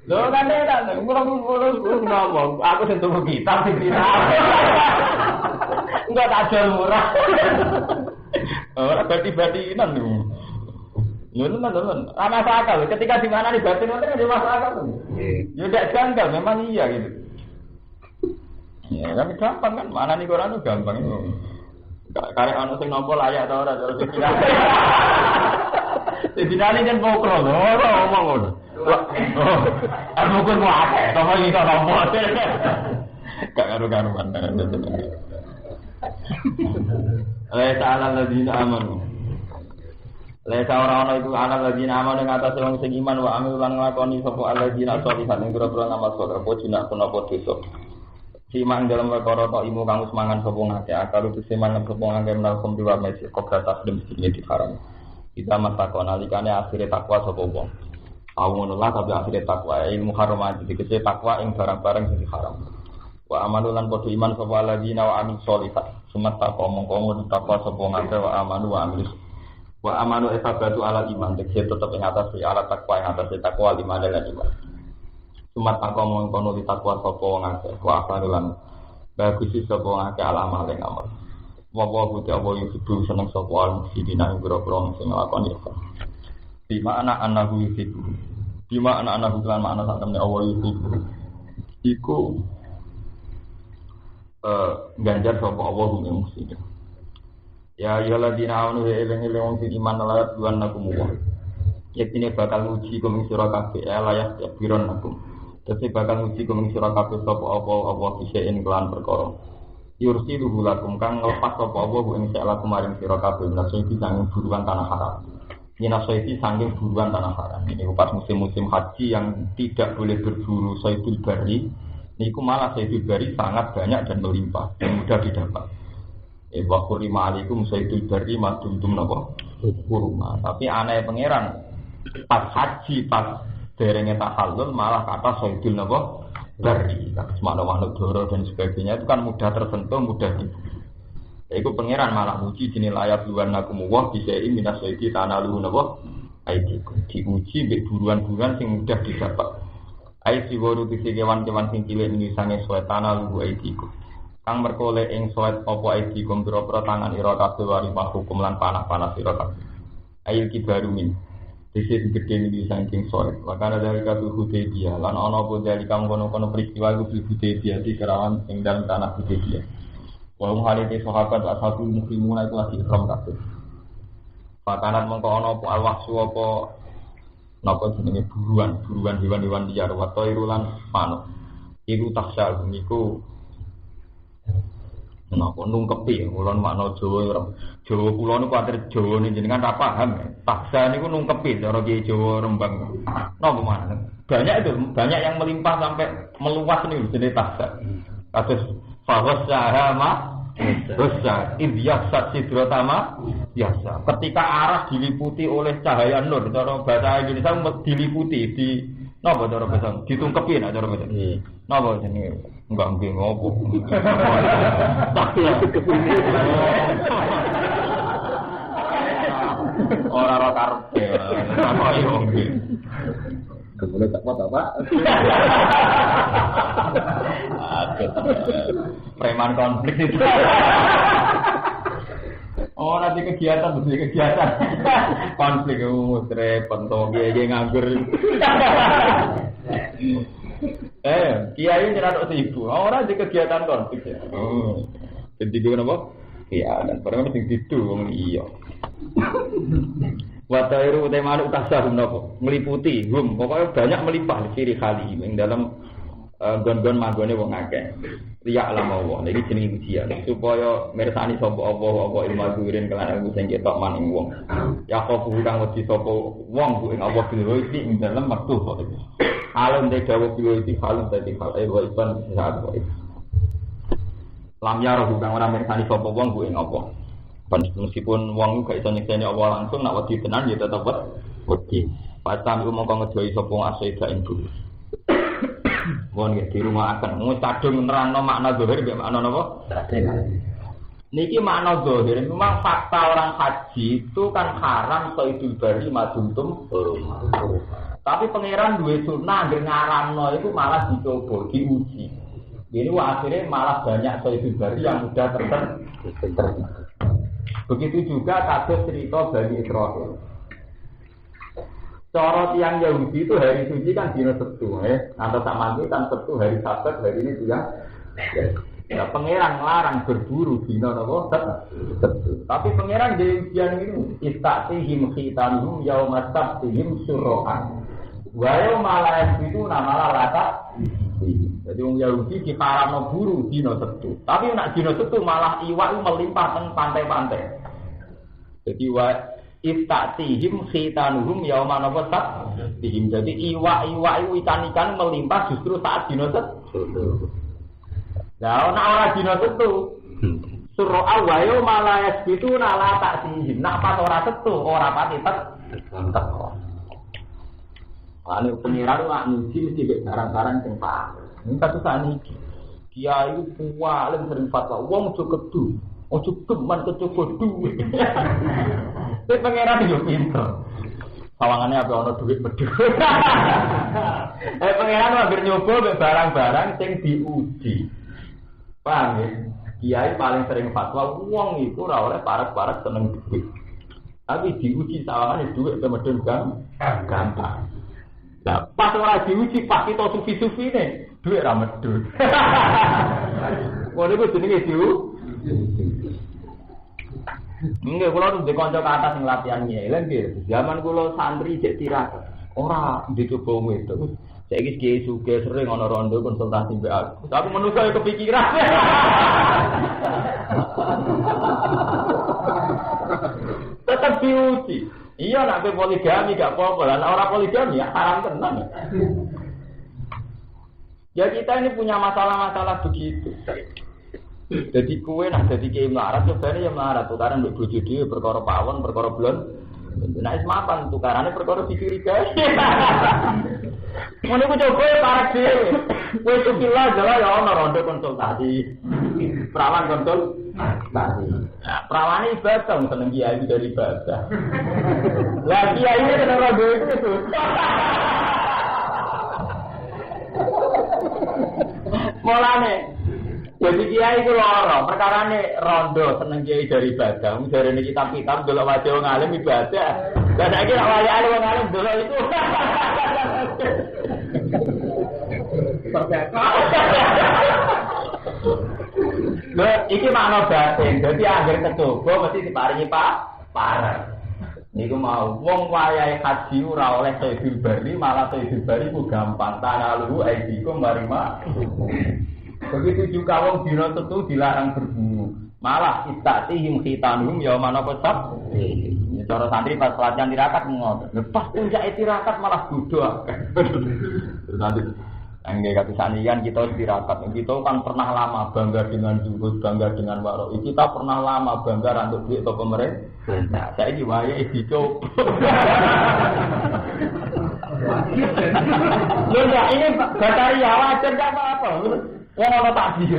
[SPEAKER 2] Lho kan nek ngomong aku sing tuku kitab sing dina. Enggak tak jual murah. Ora bati-batinan niku. Ya teman-teman, ana akal. Ketika di mana di batin itu ada masalah akal. Ya tidak janggal, memang iya gitu. Ya kan gampang kan, mana nih Quran itu gampang itu. Karek ana sing nampa layak ta ora terus dikira. Dibinali kan mau krono, ora omong ngono. Aku pun mau akeh, to iki kok nampa. Gak karo-karuan. Ta'ala alladzina amanu. Lesa ora-ora iku ana alladzina amanu ing atase wong sing iman wa amil lan nglakoni sapa alladzina sholihan ing pira-pira ngamal saleh apa jinak punapa dosa. Siman dalam perkara ta imu kang semangan sapa ngake akal itu siman sapa ngake menawa diwa mesi kobrata dem sing diharam. Kita matakon alikane akhire takwa sapa wong. Tahu ngono lah tapi akhire takwa ilmu haram dikece takwa ing barang-barang sing diharam. Wa amanu lan padha iman sapa alladzina wa amil sholihat. Sumata mongko takwa sapa ngake wa amanu wa amil wa amanu esabatu ala iman tegese tetep ing atas ala takwa ing atas takwa lima lan iman. Sumat takwa mongko takwa sapa wong akeh wa afalan bagus sapa wong akeh amal ing amal. Wa buti apa yusibu seneng sapa wong sidina ing grogro sing nglakoni itu. Di makna anahu yusibu. Di makna anahu lan makna sak temne Allah yusibu. Iku ganjar sapa Allah ing muslim. Ya ayyuhalladzina amanu eling-eling wong sing iman lan duwan nakum wa. Yektine bakal nguji kum sira kabeh layak biron nakum. Dadi bakal nguji kum sira kabeh sapa apa disein kelan perkara. Yursiluhu lakum kang nglepas sapa apa ing lakum maring sira kabeh nasi sanging buruan tanah haram. Nasi sanging buruan tanah haram. Ini pas musim-musim haji yang tidak boleh berburu saydul bari. Niku malah saydul bari sangat banyak dan melimpah dan mudah didapat. Wa qurima alaikum sayyidul bari madumtum napa kurma. Tapi aneh pangeran pas haji pas derenge tahallul malah kata sayyidul napa bari. Semana makhluk doro dan sebagainya itu kan mudah tersentuh, mudah di. Iku pangeran malah muji jeneng layat luwan nakum wa bisai minas sayyidi tanalu napa aidiku. Diuji mbek buruan-buruan sing mudah didapat. Ai siworu dise kewan-kewan sing cilik ning sange suetana lu aidiku. Kang merkole ing soet apa iki kumpira-pira tangan ira kabeh wari hukum lan panah-panah sira kabeh. Ail kibarumin. Dise gedhe iki saking soet. Wakana dari kabeh Hudaybiyah lan ana apa dari kang kono-kono peristiwa iku Hudaybiyah di kerawan ing dalem tanah Hudaybiyah. Wong halite sahabat ashabu muslimuna itu lagi ikram kabeh. Pakanat mengko ana apa alwahsu apa napa jenenge buruan hewan-hewan liar wa tairulan manuk. Iku taksal niku napa nungkepi ulun makna Jawa kula niku kuwatir Jawa jenengan ra paham taksa niku nungkepi cara Ki Jawa Rembang napa maneh banyak yang melimpah sampai meluas niku jenenge taksa kados fawasahama dosa ibyasat sidratama biasa ketika arah diliputi oleh cahaya nur cara bahasa Indonesia diliputi di napa cara bahasa ditungkepi nek cara bahasa napa jenenge enggak nggih ngopo. Tapi ya kepene. Ora ora karepe. Apa yo nggih. Kemudian tak apa Pak. Preman konflik itu. Oh, nanti kegiatan, konflik repot, dia nganggur. Kiai nyerah ibu, orang di kegiatan konflik ya. Jadi gue kenapa? Iya, dan padahal mesti gitu, iya. Watairu temanu tasahum nopo meliputi, pokoknya banyak melimpah ciri kali ini dalam gon-gon manggone wong akeh. Riya alam Allah. Iki jenenge ujian supaya mirsani sapa apa ilmu gurin kelan ilmu sing ketok maning wong. Ya kok kang wedi sapa wong ku ing Allah dhewe iki ing dalem wektu kok iki. Alam de dawuh dhewe iki halus dadi hal wa iban saat wa. Lam ya roh kang ora mirsani sapa wong ku ing apa. Meskipun wong gak iso nyekseni Allah langsung nak wedi tenan ya tetep wedi. Pasam iku mongko ngejoi sapa asida ing bumi. Wong di rumah akan ngutadung nerangno makna zahir mbek makna napa? Niki makna zahir memang fakta orang haji itu kan haram saidul bari maduntum. Tapi pangeran duwe sunah anggere ngaramno itu malah dicoba, diuji. Jadi akhirnya malah banyak saidul bari yang mudah tertentu. Begitu juga kasus cerita Bani Israil. Cara tiang Yahudi itu hari suci kan dino Sabtu, atau sama itu kan Sabtu hari Sabat, hari ini juga. Ya pangeran larang berburu dino nopo Sabtu. Tapi pangeran di ujian ini istatihim khitanhum yauma sabtihim surrohan. Wa yauma la yasbitu namalah lata. Jadi orang Yahudi diharamno buru dino Sabtu. Tapi nak dino Sabtu malah iwak melimpah teng pantai-pantai. Jadi Iftatihim khitanuhum yauma nafasat dihim. Jadi iwa-iwa ikan-ikan melimpah justru saat dino Sabtu. Lah ana ora dino Sabtu. Surah awayo malayas itu nala tak dihim. Nak pas ora Sabtu, ora pati tetep. Ane pengiran nak nuji mesti barang-barang sing pas. Ini satu saniki. Kiai paling sering fatwa wong aja kedu. Aja geman kecoba duit. Tapi pangeran yo pinter. Sawangane ape ana duit medhus. Pangeran hampir nyoba barang-barang sing diuji. Paham ya? Kiai paling sering fatwa wong iku ora oleh parek-parek seneng duit. Tapi diuji sawangane duit ke medhus gampang. Lah pas ora diuji pas kita sufi-sufine duit ra medhus. Wong iku jenenge Enggak, kalau di konco ke atas yang latihan nyeleng gitu. Zaman kalau santri cek tirakat, orang dicoba itu. Saya kis suge sering ono rondo konsultasi mbak aku. Tapi menurut saya kepikiran. Tetap diuji. Iya nak poligami gak apa-apa lah. Orang poligami ya haram tenan. Ya kita ini punya masalah-masalah begitu. Jadi kue nak jadi kiai melarat sebenarnya yang melarat tukaran mbek bojo dhewe perkara pawon perkara blon. Nek wis mapan tukarane perkara dicurigai. Ngono ku coba parek dhewe. Wis tukilah jala ya ono rondo konsultasi. Perawan konsultasi. Nah, perawane ibadah seneng kiai dari ibadah. Lah kiai ini seneng rondo itu. Mulane jadi kiai itu loro, perkarane rondo seneng kiai dari ibadah. Dari ini kitab-kitab delok wajah wong alim ibadah. Lah saiki nek wajah wong alim delok itu. Lha iki makna batin. Dadi anggere kecoba mesti diparingi parah. Niku mau wong wayahe haji ora oleh sayyidul bari, malah sayyidul bari ku gampang. Tanalu aidikum marima. Begitu juga wong dina Sabtu dilarang berburu. Malah istatihim khitanuhum yauma nafasat. Cara santri pas pelatihan tirakat ngoten. Lepas puncak tirakat malah bodoh. Terus nanti enggak kata sanian kita tirakat. Kita kan pernah lama bangga dengan zuhud, bangga dengan warok. Kita pernah lama bangga rantuk duit atau pemerintah. Nah, saya diwaya dicoba. Loh enggak ini bataria wajar enggak apa-apa. Wong ana takdir.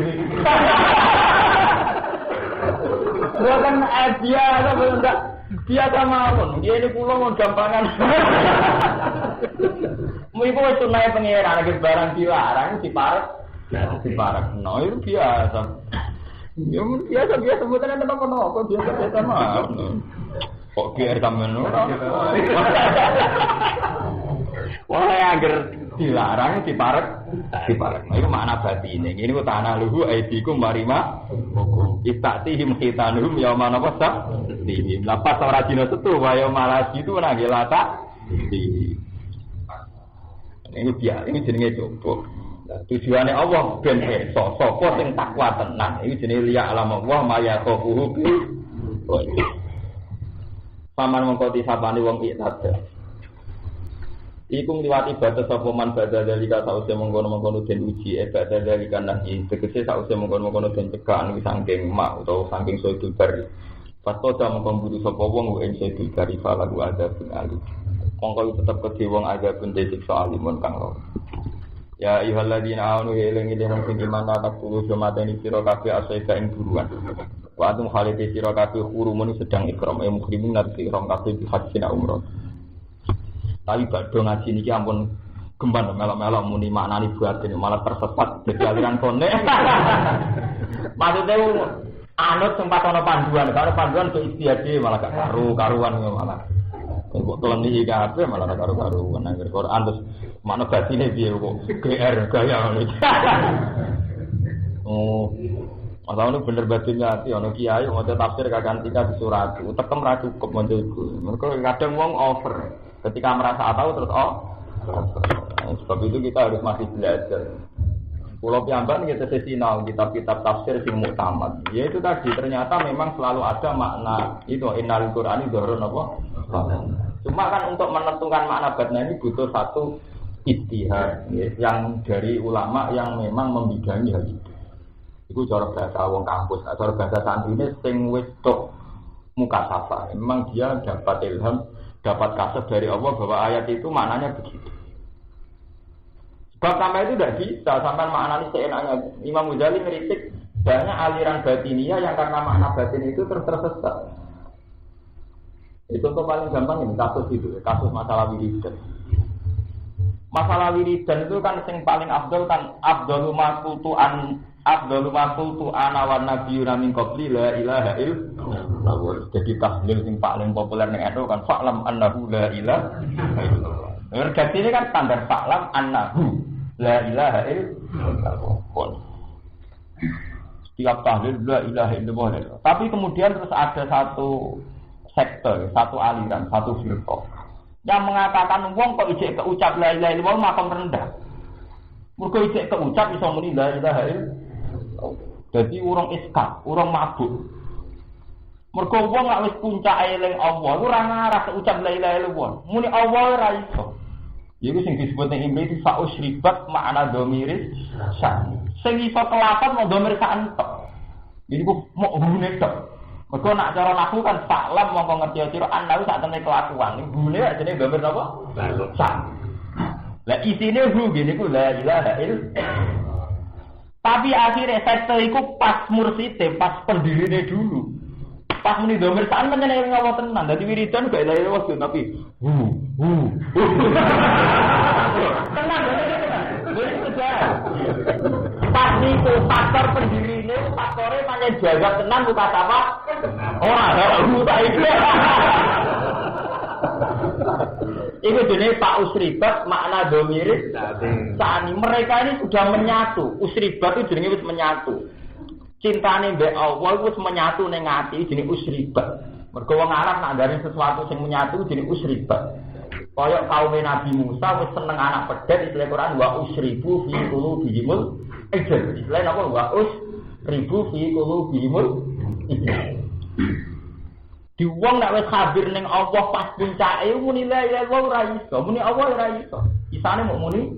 [SPEAKER 2] Bukan dia atau enggak dia mawon. Dia ini kula mon gampangan. Muiku wis sunah pangeran lagi barang dilarang diparek. No itu biasa. Ya biasa sebutan apa biasa mah. Kok biar sampean ora. Wah, agar dilarang diparek. Itu makna batine. Ini ku tanah luhu aidikum marima. Istatihim khitanhum yauma nafasa. Lapas ora dina setu wae malah itu nang gelata. Ini biar ini jenenge coba. Tujuane Allah ben iso sapa sing takwa tenan. Iki jenenge liya alam Allah maya qafuhu. Paman mengkoti sapane wong iktada. Iku ngliwati batas sapa man badha dalika sause mengkono-mengkono den uji badha dalika nahi tegese sause mengkono-mengkono den cegah anu saking mak utawa saking sodul bari. Fastoda mengkomburu sapa wong ing sodul bari falaku ada pun ali. Mongko tetep kedhe wong ada pun disiksa alimun kang loro. Ya ayyuhalladzina amanu eling-eling sing iman tak tulu jomateni sira kabeh aseka ing buruan. Wa antum khaliti sira kabeh hurumun sedang ikram muhrimun nate ikram kabeh bi hajjina umrah. Tapi badhe ngaji niki ampun gemban melok-melok muni maknani buatin malah tersesat dadi aliran kone. Maksudnya anut sempat ana panduan, kalau panduan ke istiadehe malah gak karuan malah. Kok keleni kabeh malah karu-karuan nang Quran terus makna batine piye kok GR gaya ngono. Oh. Masalah bener batinnya hati, ono kiai mau tafsir kagantika di surat, tekem ra cukup maca iku. Mereka kadang wong over, ketika merasa tahu terus sebab itu kita harus masih belajar. Pulau Piamban kita sesinal kitab-kitab tafsir sing muktamad. Ya itu tadi ternyata memang selalu ada makna itu innal Qur'ani dzahirun apa? Cuma kan untuk menentukan makna batna ini butuh satu ijtihad yang dari ulama yang memang membidangi hal itu. Iku cara bahasa wong kampus, cara bahasa santrine sing wis tok mukasafa. Memang dia dapat ilham, dapat kasih dari Allah bahwa ayat itu maknanya begitu. Sebab sampai itu tidak bisa, sampai maknanya seenaknya. Imam Ghazali ngeritik banyak aliran batiniah yang karena makna batin itu tersesat. Itu contoh paling gampang ini kasus itu, kasus masalah wiridan. Masalah wiridan itu kan yang paling afdal kan afdalu ma qultu ana wan nabiyuna min qabli la ilaha illallah. Jadi tahlil sing paling populer ning NU kan fa'lam annahu la ilaha illallah. Berarti ini kan standar fa'lam annahu la ilaha illallah. Setiap tahlil la ilaha illallah. Tapi kemudian terus ada satu sektor, satu aliran, satu firqah yang mengatakan wong kok ijek keucap la ilaha illallah makam rendah. Mergo ijek keucap iso muni la ilaha illallah. Jadi urung iskak, urung mabuk. Mergo wong lak wis puncake eling Allah, ora ngarah ucap la ilaha illallah. Muni Allah ora iso. Iku sing disebut ning Imam Fa'us ribat makna dhamiris sa'an. Sing iso kelakon mau dhamir sa'an tok. Ini ku mau hubune tok. Mergo nak cara nahwu kan fa'lam mongko ngerti sira ana sak temene kelakuan. Hubune jenenge dhamir napa? Sa'an. Lah isine hu ngene ku la ilaha illallah. Tapi akhirnya sekte itu pas mursite, pas pendirine dulu. Pas muni dhamir sa'an menyenengi Allah tenan. Dadi wiridan gak ilahe wae tapi tenang. Pas niku faktor pendirine, faktore pancen jaga tenan buka apa? Ora tak iki. Itu jenis Pak Usribat makna domiris saat ini mereka ini sudah menyatu. Usribat itu jenis wis menyatu. Cintane mbek Allah wis menyatu ning ati jenis Usribat. Mergo wong Arab nak ndare sesuatu sing menyatu jenis Usribat. Kaya kaum Nabi Musa wis seneng anak pedet istilah Quran wa usribu fi qulubihimul ijl. Istilah napa wa usribu fi qulubihimul ijl. Di wong nek wis khabir ning Allah pas puncake muni la ilaha illallah ora iso, muni Allah ora iso. Isane mau muni.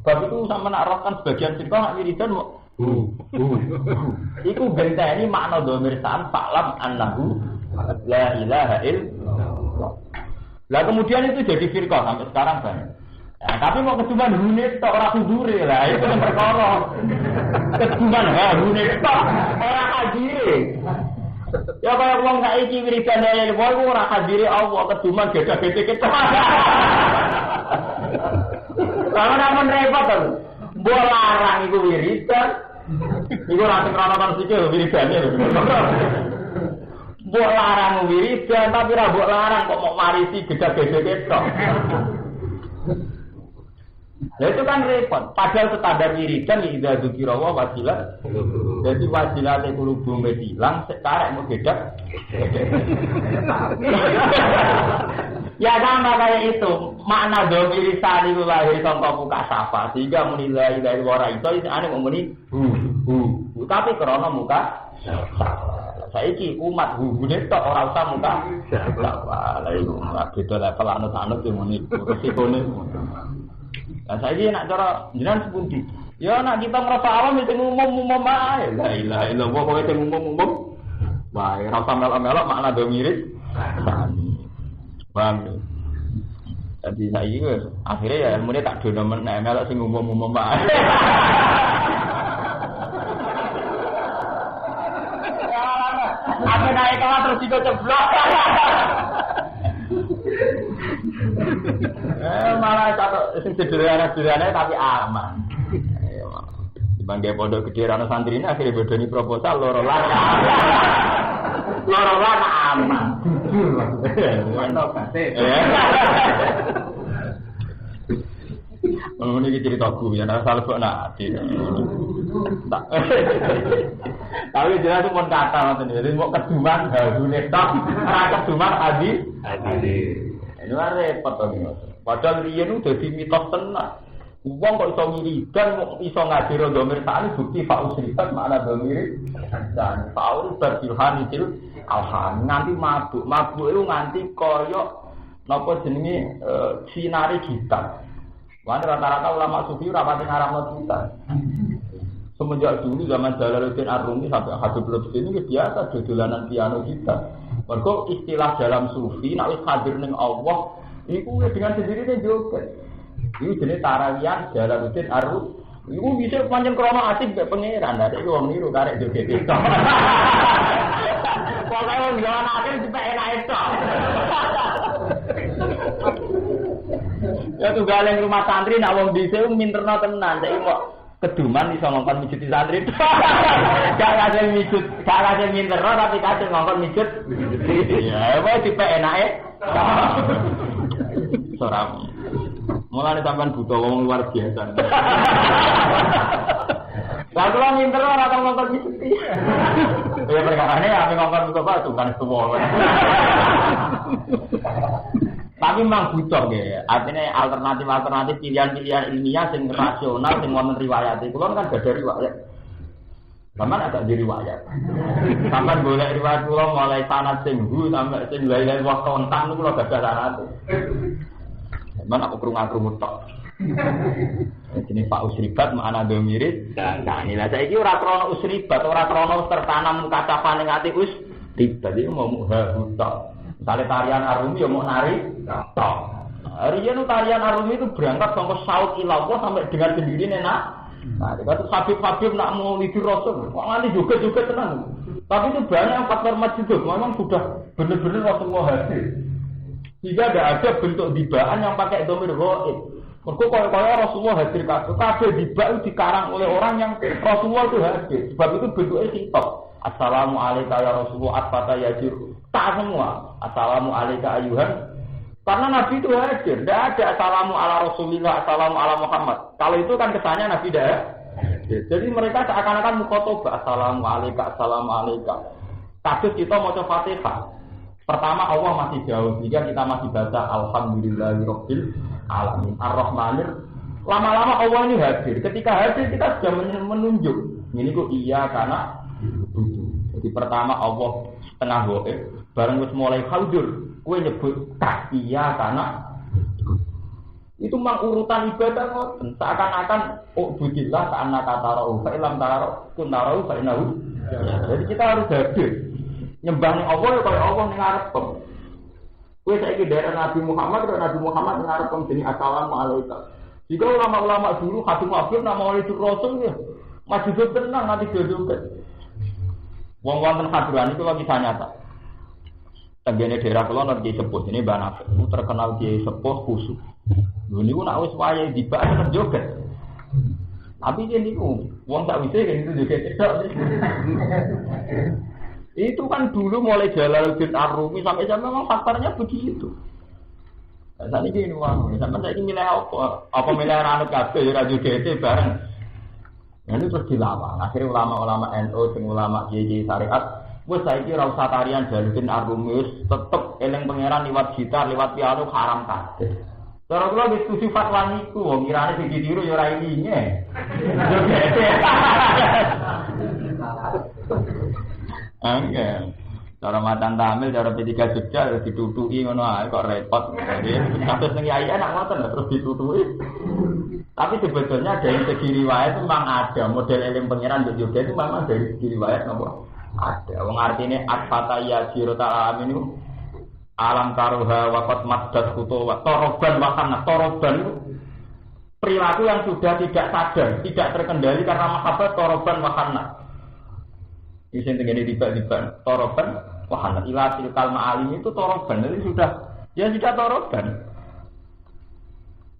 [SPEAKER 2] Bab itu sampe nak rohkan sebagian sirka nak wiridan mau iku genteni makna dhamir sa'an fa'lam annahu la ilaha illallah. Lah kemudian itu jadi firqah sampai sekarang banyak. Nah, tapi mau kecuman hune tok ora kudure lah itu yang perkara. Kecuman hune tok ora hadire. Ya kaya wong saiki wiridan ae wae ora hadire Allah keduman gede-gede kita. Karena namun repot to. Mbok larang iku wiridan, Iku ora sing rono kon sikil wiridane lho. Mbok larang wiridan tapi ora mbok larang kok mau marisi gedak-gedek tok. Nah itu kan repot. Padahal standar wiridan idza dzikra wa wasilat. Jadi wasilat kulubu medilang sekarang mau gedak. Ya sama kayak itu. Makna dhamir sali lahir sangka buka safa sehingga muni la ilaha illallah itu ane muni tapi krana muka saiki umat hubune tok ora usah muka safa. Lah iku beda level anut-anut muni resikone. Lah saiki nek cara jenengan sepundi? Ya nek kita ngrasa awam itu umum-umum ae. La ilaha illallah kok itu umum-umum. Wae ora usah melok-melok makna dhamir sali. Paham. Jadi saya itu akhirnya ya ilmunya tak dono meneh melok sing umum-umum wae. Apa naik kelas terus ikut ceblok. Malah catok sing sederhana-sederhana tapi aman. Dibangke pondok gede ana santrine akhirnya bodoni proposal loro lan aman. Mantap kasih. Ini cerita gue, ya nara salah buat nak. Tapi jelas itu pun kata, jadi mau keduman, halunya tak, keduman adi. Ini kan repot tuh. Padahal dia itu jadi mitos tenang. Uang kok iso wiridan, iso ngajar domir tani bukti fausribat makna domir dan fausribat bilhanisil alhan nganti mabuk itu nganti koyok napa jenenge sinari gitar. Wan rata-rata ulama sufi rapati ngaramno gitar. Semenjak dulu zaman Jalaluddin Ar-Rumi sampai Habib Lutfi ini biasa dolanan piano gitar. Mergo istilah dalam sufi nek wis hadir ning Allah iku dengan sendirinya joget. Iku jenenge tarawiyan Jalaluddin Ar-Rumi. Iku bisa pancen krana asik mbek pangeran. Lah iki wong niru karek joget itu. Pokoke wong jalan akhir dipek enak itu. Ya tunggale rumah santri nak wong dhisik minterno tenan. Saiki kok keduman iso ngongkon mijut santri. Gak ada mijut, gak ada minterno tapi kadang ngongkon mijut. Ya wae dipek enake. Soram. Mulane sampean buta wong luar biasa. Lah kula minter ora tau ngongkon mesti. Ya perkarane ame ngongkon kok tuh kan semua. Tapi memang butuh nggih. Artine alternatif pilihan-pilihan ilmiah sing rasional sing wonten riwayat. Kula kan gak ada riwayat. Sampeyan agak di riwayat. Sampeyan golek riwayat kula mulai sanad sing sampai sing lain-lain waktu kontak kula gak ada sanad. Mana aku kerungu tok. Ini Pak Usribat makna domirit. Nah, ini lah saiki ora krono usribat, ora krono tertanam kacapan ning ati usribat iki mau tok. Misale tarian Ar-Rumi ya mau nari tok. Riyen tarian Ar-Rumi itu berangkat sampai saut ilawah sampai dengan sendiri nak. Nah, itu Habib nak mau lidur Rasul. Kok nganti juga tenang. Tapi itu banyak faktor majidud, memang sudah benar-benar Rasulullah hadir. Jika tidak ada bentuk dibaan yang pakai domir ghaib. Mergo kaya Rasulullah hadir kabeh dibak dikarang oleh orang yang Rasulullah itu hadir. Sebab itu bentuknya sitok. Assalamu alayka ya Rasulullah atfata yajir. Tak semua. Assalamu alayka ayuhan. Karena Nabi itu hadir. Tidak ada assalamu ala Rasulillah, assalamu ala Muhammad. Kalau itu kan kesannya Nabi tidak hadir. Jadi mereka seakan-akan mukotobah. Assalamu alayka, assalamu alayka. Kasus kita mau coba Fatihah. Pertama Allah masih jauh, jika kita masih baca Alhamdulillahirabbil alamin Ar-Rahmanir. Lama-lama Allah ini hadir. Ketika hadir kita sudah menunjuk. Ini kok iya karena jadi pertama Allah setengah goib, bareng wis mulai hadir, kowe nyebut iya karena itu memang urutan ibadah ngoten. Seakan-akan budillah karena kata roh, fa ilam taro kun taro fa inahu. Jadi kita harus hadir. Nyembah ning Allah kaya Allah ning ngarep. Kowe saiki daerah Nabi Muhammad karo Nabi Muhammad ning ngarep jeneng assalamu alayka. Jika ulama-ulama dulu khatim Habib nama Walidur Rasul ya masih tenang nanti jodoh. Wong-wong ten hadiran itu lagi nyata. Tenggene daerah kula ana Kiai Sepuh ini Mbah Nafis terkenal Kiai Sepuh khusyuk. Lho niku nek wis wayahe dibak terus joget. Tapi dia niku, wong tak wise kan itu juga cedok. Itu kan dulu mulai Jalaluddin Ar-Rumi sampai memang faktornya begitu. Saat ini uang, sampai saya ini milih apa milih ranut kabeh ya radio DT bareng. Ini terus dilawan. Akhirnya ulama-ulama NU, ulama YY syariat, wes saiki ora usah tarian Jalaluddin Ar-Rumi tetep eling pangeran liwat gitar, liwat piano haram kabeh. Cara kula wis setuju fatwa niku, wong kirane sing ditiru ya ora ilinge. Angel. Cara matan tamil, cara P3 Jogja ditutuki ngono ae kok repot. Jadi kados ning kiai enak ngoten terus ditutuki. Tapi sebetulnya dari segi riwayat itu memang ada model eling pangeran di Jogja itu memang dari segi riwayat napa? Ada. Wong artine at-fataya jirota amin itu alam taruha waqat maddat khutuwa toroban wakana toroban perilaku yang sudah tidak sadar, tidak terkendali karena mahabbah toroban wakana. Ini sing tengene tiba-tiba toroban wakana ila tilkal ma'alim itu toroban. Jadi sudah toroban.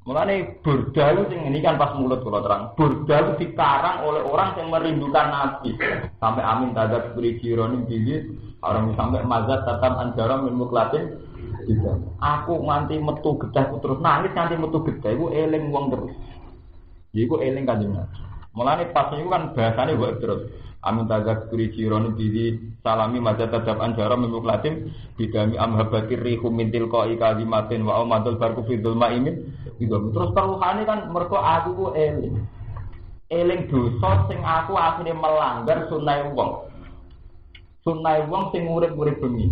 [SPEAKER 2] Mulane burda itu ini kan pas mulut kalau terang. Burda itu dikarang oleh orang yang merindukan Nabi. Sampai amin tadak beri jironi bilis orang sampai mazat tatam anjara min muklatin. Aku nganti metu getah terus nangis nganti metu getah iku eling wong terus. Iku eling kanjeng Nabi. Mulane pas niku kan bahasane kok terus amin tadak beri jironi bilis salami mazat tatam anjara min muklatin bidami amhabati rihu mintil qai kalimatin wa amadul barku fi dzulma imin. Terus teruhane kan mergo aku ku eling dosa sing aku akhire melanggar sunah wong. Sunah wong sing urip-urip bengi.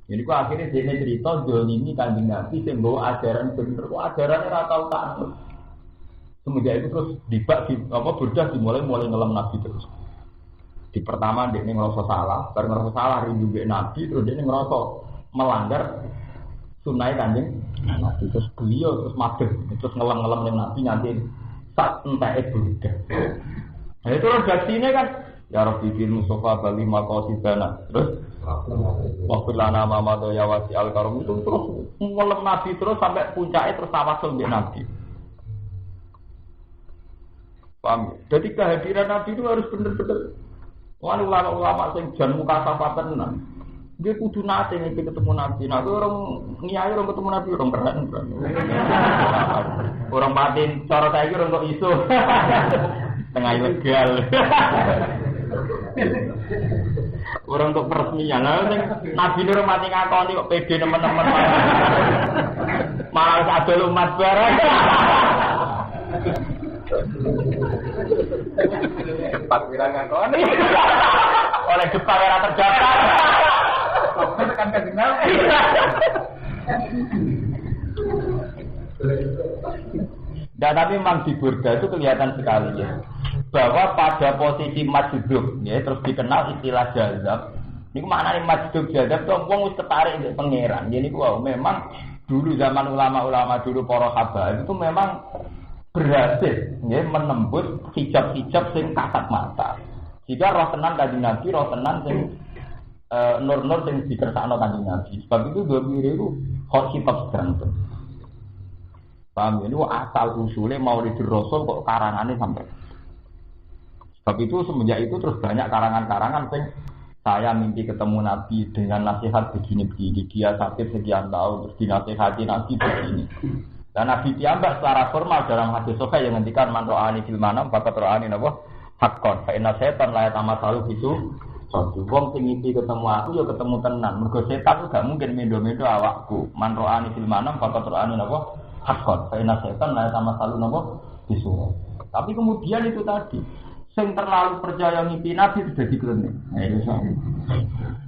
[SPEAKER 2] Jadi ku akhire dene cerita dolimi Kanjeng Nabi sing nggawa ajaran bener. Kok ajarane ora tau tak anut. Semenjak itu terus burdah dimulai ngelem Nabi terus. Di pertama dekne ngerasa salah, bar ngerasa salah rindu mbek Nabi terus dekne ngerasa melanggar sunai Kanjeng Nabi terus beliau terus madeg terus ngelem-ngelem dengan Nabi nanti sak entek burdah. Nah itu redaksinya kan ya Rabbi bil Mustafa bali maqasidana terus waktu lana mamado ya wasi al-karum itu terus ngelem Nabi terus sampai puncaknya terus tawasul dengan Nabi. Paham? Jadi kehadiran Nabi itu harus benar-benar ulama-ulama sing jan muka sapa tenan. Dia kudu nate nek ketemu Nabi. Nah, orang nyai orang ketemu Nabi orang keren. Orang batin cara saiki orang kok iso. Tengah ilegal. Orang untuk peresmian. Nah, Nabi ini orang mati ngakoni kok pede teman-teman. Malah ada umat bareng. Cepat bilang ngakoni. Oleh Jepang era terdaftar. Kan kenal. Dan tapi memang di burda itu kelihatan sekali ya bahwa pada posisi majdub ya terus dikenal istilah jazab. Ini maknanya majdub jazab itu wong wis tertarik untuk pangeran. Jadi wow, memang dulu zaman ulama-ulama dulu para habaib itu memang berhasil ya menembus hijab-hijab sing kasat mata. Jika roh tenan kanjeng Nabi, roh tenan sing nur-nur yang dikersakno Kanjeng Nabi. Sebab itu dua pilihan itu hot kitab sedanten. Paham ya? Ini asal usulnya Maulidul Rasul kok karangannya sampai. Sebab itu semenjak itu terus banyak karangan-karangan yang saya mimpi ketemu Nabi dengan nasihat begini-begini. Dia sakit sekian tahun terus dinasihati Nabi begini. Dan Nabi piyambak secara formal dalam hadis sahih yang ngendikan man ro'ani fil manam faqad ro'ani napa haqqan fa inna syaitan la yatamasalu bisu. Satu wong sing ngimpi ketemu aku ya ketemu tenan. Mergo setan gak mungkin mendo-mendo awakku. Man ro'ani fil manam faqad ro'ani napa haqqan fa inna syaitan la yatamasalu napa bisu. Tapi kemudian itu tadi sing terlalu percaya ngimpi Nabi sudah diklenik. Nah itu sama.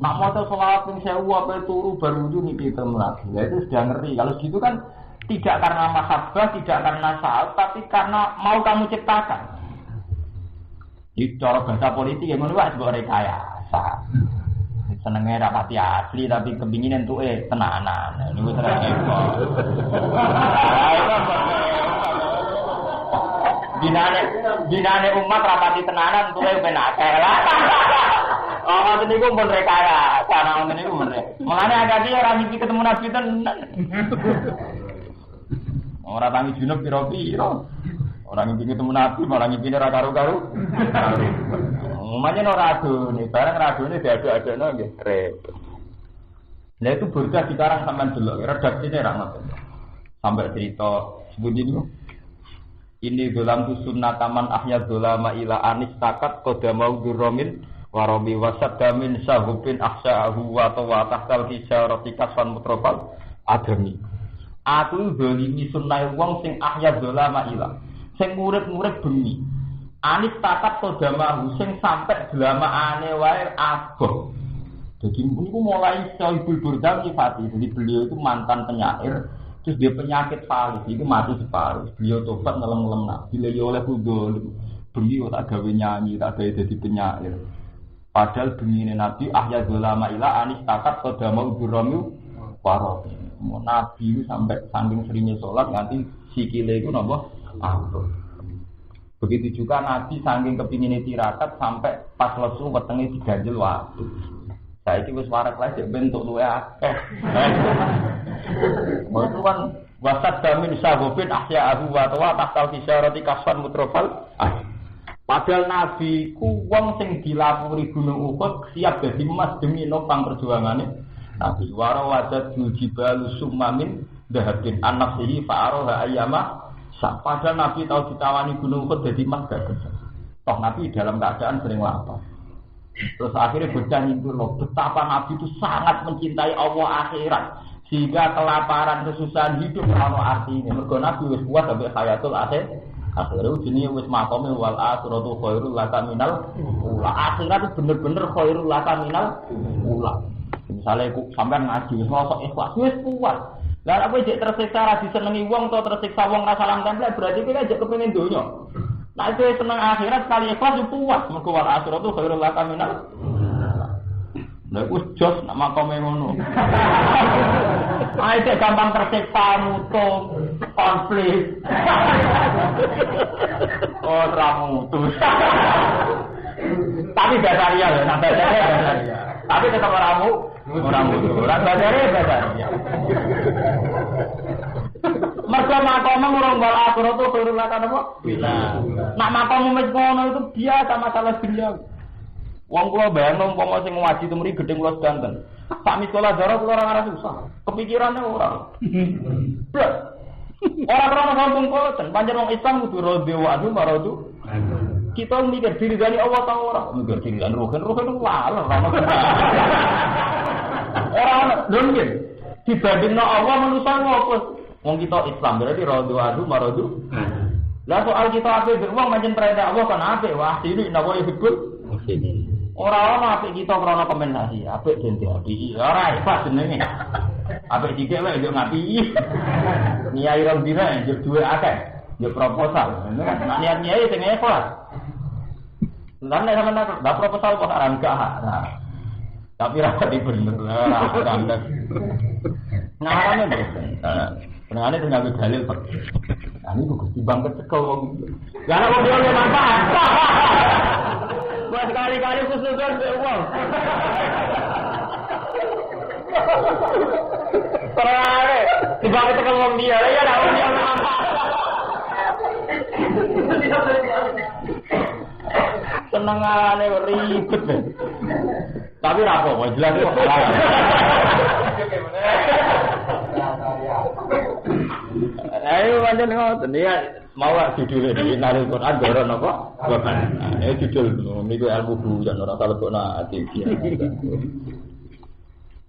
[SPEAKER 2] Nak maca selawat ping 1000 apa turu baru itu ngimpi ketemu Nabi. Ya itu sudah ngeri. Kalau gitu kan tidak karena mahabbah, tidak karena saat, tapi karena mau kamu ciptakan. Di cara bahasa politik yang menurut sebuah rekayasa. Senengnya rapati asli tapi kepingin untuk tenanan. Ini gue sering ekor. Binane umat rapati tenanan untuk penakeh lah. Oh, ini gue pun rekayasa. Karena ini gue bener. Makanya agak dia orang mimpi ketemu Nabi tenan. Orang tangi junub piro-piro. Orang ngimpi ketemu Nabi, malah ngimpi ra karo-karo. Umumnya ora adu nih, barang radune diadu-adukno nggih repot. Nah itu berkah sekarang sampean delok redaksine ra ngoten. Sampai cerita sebut ini dalam tu sunnataman ahya dolama ila anis takat kodamau durromin warobi wasadamin sahubin aksa'ahu wa tahtal hisyarati kaswan mutrofal adami. Aku dolimi sunnah wong sing ahya dolama ila sing murid-murid bengi anis takat kodamahu sing sampai delamaane wae aboh. Jadi ini mulai Sohibul Burda nyifati. Jadi beliau itu mantan penyair. Terus dia penyakit falis, itu mati separuh. Beliau tobat ngelem-ngelem nak. Beliau oleh kudul, beliau tak gawe nyanyi, tak gawe jadi penyair. Padahal begini Nabi ahya dolama ila anis takat kodamau durromiu warok. Nabi itu sampai saking seringnya sholat nanti sikile itu napa? Ampun. Begitu juga Nabi saking kepingin tirakat sampai pas lesu wetenge diganjel waktu. Saiki wis warak lagi bentuk luwe akeh. Itu kan wasat damin sahobin ahya abu wa tawa tahtal fisyarati kaswan mutrofal. Padahal Nabi ku wong sing dilapuri gunung Uhud siap dadi emas demi nopang perjuangane Nabi. Wara wajad jibal summamin dahabin an-nafsihi fa'araha ayyama. Padahal Nabi tahu ditawani gunung Uhud dadi emas gak bisa. Toh Nabi dalam keadaan sering lapar. Terus akhirnya bocah itu loh, betapa Nabi itu sangat mencintai Allah akhirat sehingga kelaparan kesusahan hidup kalau artinya. Mergo Nabi wis kuat sampai hayatul akhir. Akhirnya jenenge wis makome wal akhiratu khairul laka minal ula. Akhirat itu bener-bener khairul laka minal ula. Misalnya sampean ngaji wis mosok ikhlas wis kuat. Lah apa jek tersiksa ra disenengi wong to tersiksa wong ra salam tempel berarti kowe jek kepengin donya. Nah itu senang akhirat sekali ikhlas itu puas. Mereka wal akhirat itu khairul laka minal. Nah itu jos nak makome ngono. Itu gampang tersiksa, mutung, konflik. Oh ramutus. Tapi basaria loh, nah basaria basaria. Tapi tetap orang mutu. Orang basaria basaria. Mergo makome urung wal akhirat itu khairul laka napa? Bila. Nak makome wis ngono itu biasa masalah dunia. Wong kula bayangno umpama sing ngaji temri gedeng kula sedanten. Sami sekolah darah kula ora ngarep susah. Kepikirannya ora. Blas. Ora ngomong koten, pancen wong Islam kudu rodhe wa'du maradu. Kita mikir diri dari Allah ta ora? Mikir diri lan rohen itu laler ora ono. Ora ono, lho nggih. Dibandingno Allah manusa ngopo? Wong kita Islam berarti rodhe wa'du maradu. Lah soal kita apik wong pancen perintah Allah kan apik wah sini napa hibul. Ora ono apik kita krana kompensasi, apik dene apik. Ora ikhlas jenenge. Apik dikek wae yo ngapi. Niai rong dina yo duwe akeh, yo proposal. Nek niat-niat sing ikhlas. Lan nek sampeyan tak proposal kok aran gak. Nah. Tapi ra bener ora kandhang. Ngarane mboten. Penangane dengan dalil Pak. Nah niku Gusti Bang kecekel wong. Lah nek wong yo manfaat. Wah sekali-kali kesusahan uang. Terare, tiba kita ngomong dia, ya dah dia. Senengane ribet. Tapi rapo, mau jelas kok. Ayo pancen ngoten ya. Mau judul di Nalil Quran doron apa? Bukan. Ini judul niku ilmu bujan ora salah kok ati.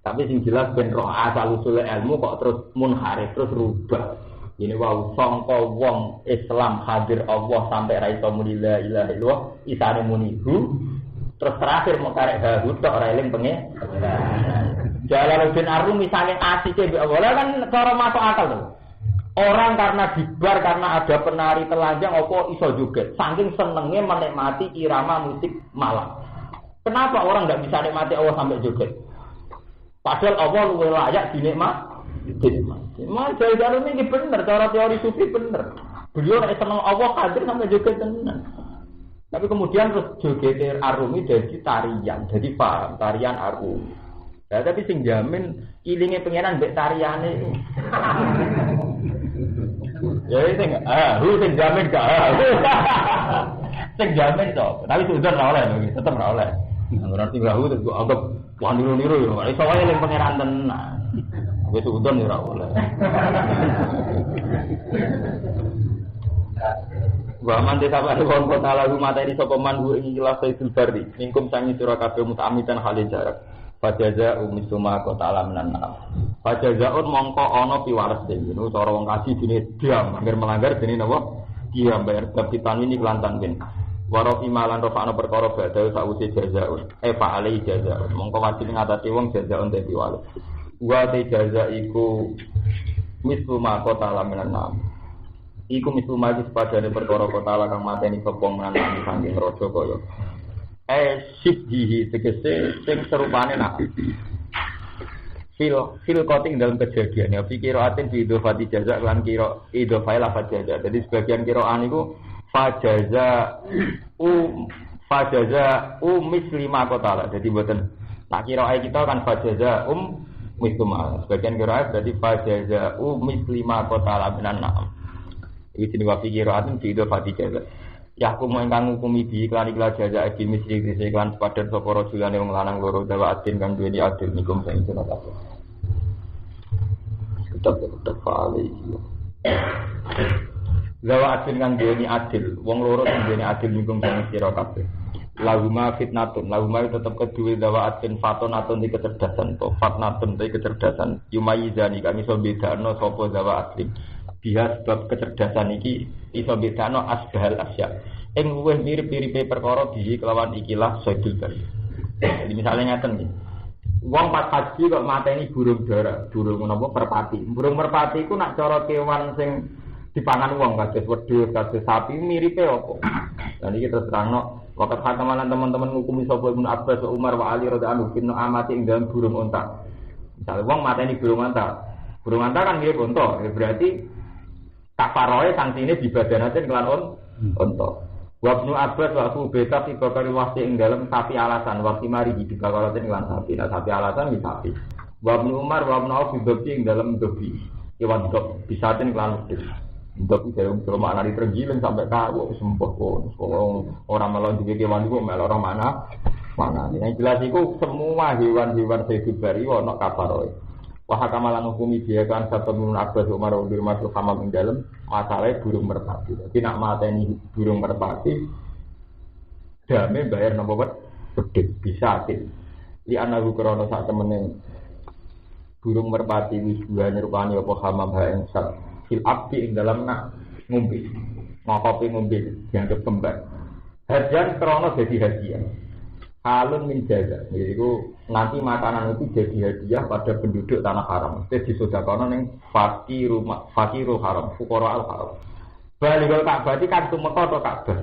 [SPEAKER 2] Tapi sing jelas ben roh asal usul ilmu kok terus munharif terus rubah. Ini wau sangka wong Islam hadir Allah sampai ra iso muni la ilaha illallah isane munihu terus terakhir mau karek haru tok ora eling pengen. Jalaluddin Arumi saking asike mbek Allah kan cara masuk akal to. Orang karena dibar karena ada penari telanjang opo iso joget saking senengnya menikmati irama musik malam. Kenapa orang enggak bisa nikmati Allah sampai joget? Padahal Allah luwih layak dinikmati. Mas jalan ini bener cara teori sufi bener. Beliau nek seneng Allah hadir sampai joget tenan. Tapi kemudian terus joget Arumi jadi tarian, jadi paham tarian Arumi. Ya, tapi sing jamin ilinge pengenan mbek tariane. Ya sing jamin gak. Sing jamin to. Tapi sudah ora oleh, tetep ora oleh. Berarti bahu terus anggap wah niru-niru ya. Iso wae ning pangeran tenan. Wis udon ora oleh. Wa man desaba wong kota lagu materi sapa man hu ing ikhlas Sayyidul Bari mingkum sangi sira kabeh mutamitan halin jarak fajaza umisuma kota alaminan nam fajazaun mongko ana piwales dene cara wong kaji dene diam angger melanggar dene napa diam bayar kapitan ini kelantan ben waro imalan rofa'na perkara badhe sakwise jazaun fa alai jazaun mongko wajib ngatasi wong jazaun dadi piwales wa te jaza iku misuma kota alaminan nam iku misu majis padane perkara kota kang mateni sopong nang saking raja kaya sibhihi tegese sing serupane nak fil koting dalam kejadian ya fikiratin bi idhofati jaza lan kira idhofai lafaz jaza jadi sebagian kiraan iku fajaza mislima kota jadi mboten tak kira kita kan fajaza mislima sebagian kira berarti fajaza mislima kota minan na'am. Iki jenenge wafi qiraatin fi idhofati jaza. Ya hukum ingkang ngukumi bi iklan jaza iki misri iklan sepadan sapa rajulane wong lanang loro dawa adin kang duweni adil nikum sing sunat kabeh. Tetep fa'ali iki. Dawa adin kang duweni adil, wong loro sing duweni adil nikum sing sira kabeh. Lahuma fitnatun, lahuma tetep kedue dawa adin fatonatun di kecerdasan to, fatnatun di kecerdasan. Yumayizani kang iso bedakno sapa dawa adil. Dia sebab kecerdasan iki iso bedakno asbahal asya. Ing luwih mirip-miripe perkara bihi kelawan ikilah Sayyidul Bari. Jadi misalnya ngaten iki. Wong pas haji kok mateni burung dara, burung menapa merpati. Burung merpati iku nak cara kewan sing dipangan wong kados wedhus, kados sapi miripe apa? Lan iki terus terangno waktu hakamalan teman-teman ngukumi sapa Ibnu Abbas, Umar wa Ali radhiyallahu anhu kino amati ing dalem burung unta. Misale wong mateni burung unta. Burung unta kan mirip unta, berarti kafaroe sanksine dibadanaken kelan unta. Wa Ibnu Abbas wa Abu Bakar fi bakari wasi ing dalem sapi alasan wasi mari dibakaraten kelan sapi. Nah sapi alasan iki sapi. Wa Ibnu Umar wa Ibnu Auf fi ing dalem dobi. Kewan dok bisaten kelan wedhus. Dok iki karo maknane tergiling sampai karo sempoh ora melon dhewe kewan iku mel ora mana. Yang jelas iku semua hewan-hewan Sayyidul Bari ana kafaroe. Wah kamalan hukumi dia kan satu Ibnu Abbas Umar bin Mas'ud hamam ing dalem masalah burung merpati. Jadi nak mateni burung merpati dame bayar napa wet gedhe bisa atin. Li ana krana sak temene burung merpati wis duwe rupane apa hamam ha ing sak fil abdi ing dalem nak ngombe. Ngopi ngombe dianggap kembar. Hadiah krana dadi hadiah. Halun min jaza, yaitu nanti makanan itu jadi hadiah pada penduduk tanah haram. Itu disodakono ning fakiru haram, fukara al haram. Baligul Ka'bah iki kan tumeka to Ka'bah.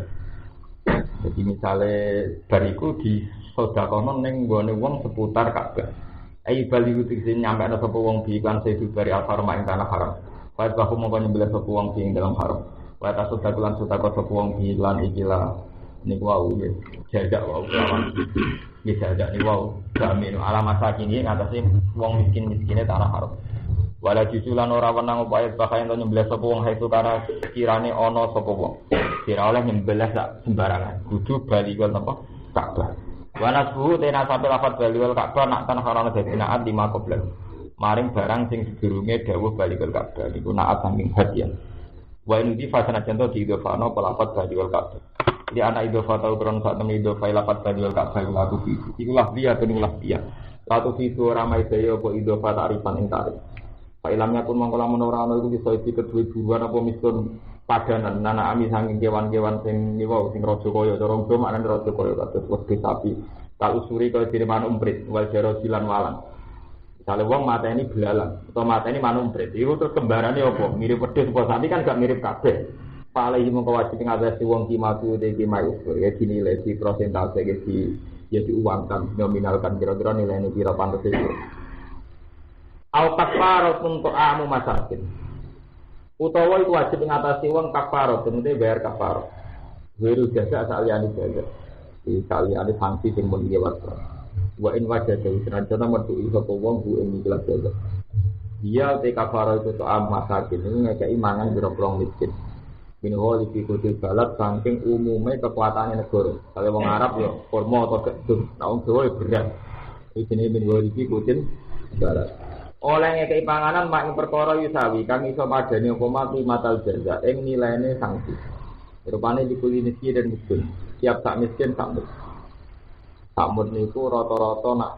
[SPEAKER 2] Jadi misalnya bariku disodakono ning nggone wong seputar Ka'bah. Ai baligu tegese nyampe ana sapa wong biiklan Sayyidul Bari al haram ing tanah haram. Fa bahu mongko nyembelih sapa wong ing dalam haram. Wa tasodakulan sodako sapa wong biiklan ikilah niku wau ya jajak wau lawan iki jajak niku wau jamin alamat sakini ngatasi wong miskin-miskine tanah haram wala jusulan ora wenang upaya bakayan to nyembelih sapa wong haitu karena kirane ana sapa wong kira oleh nyembelih sak sembarangan kudu balikul napa Ka'bah wa nasbu tena sampe lafat balikul Ka'bah nak tanah haram dadi naat 5 qoblan maring barang sing sedurunge dawuh balikul Ka'bah niku naat saking hadiah wa ini fasana contoh di idhofano pelafat balikul Ka'bah. Di anak idhofah tahu krono sak temen idhofah lapat balikul Ka'bah latu fi. Iku lah dia penulah dia. Latu fi ramai daya apa idhofah ta'rifan ing tarif. Fa ilamnya pun mongko lamun ora ana iku bisa iki kedue buruan apa miskun padanan nana ami saking kewan-kewan sing niwa sing raja kaya cara nggo maknane raja kaya kados wedhus sapi. Kal usuri kaya dene manumprit wal jaro silan walang. Misale wong mateni belalang utawa mateni manumprit. Iku terus kembarane apa? Mirip wedhus apa sapi kan gak mirip kabeh. Paling mongko wajib ngatasi wong kimaku de kimayu ya dinilai di persentase ya diuangkan nominalkan kira-kira nilainya kira pantes itu. Al kafarat untuk amu masakin. Utawa itu wajib ngatasi wong kafarat tentu bayar kafarat. Wiru jasa saliyane jaga. Di saliyane sanksi sing mun liwat. Wa in wajada senajan metu iso wong bu ing ikhlas jaga.
[SPEAKER 1] Dia te kafaro itu soal masakin ini ngekei mangan biro-biro miskin. Ini ho di kutil balat saking umumnya kekuatannya negara. Kalau orang Arab ya formo atau gedung, nah orang Jawa ya berat. Di sini bin ho di kutil balat. Oleh ngekei panganan mak perkara yusawi kang iso padane apa mati matal jaza ing nilaine sanksi. Rupane dikuli miskin dan miskin. Tiap sak miskin sak miskin. Sakmut niku rata-rata nak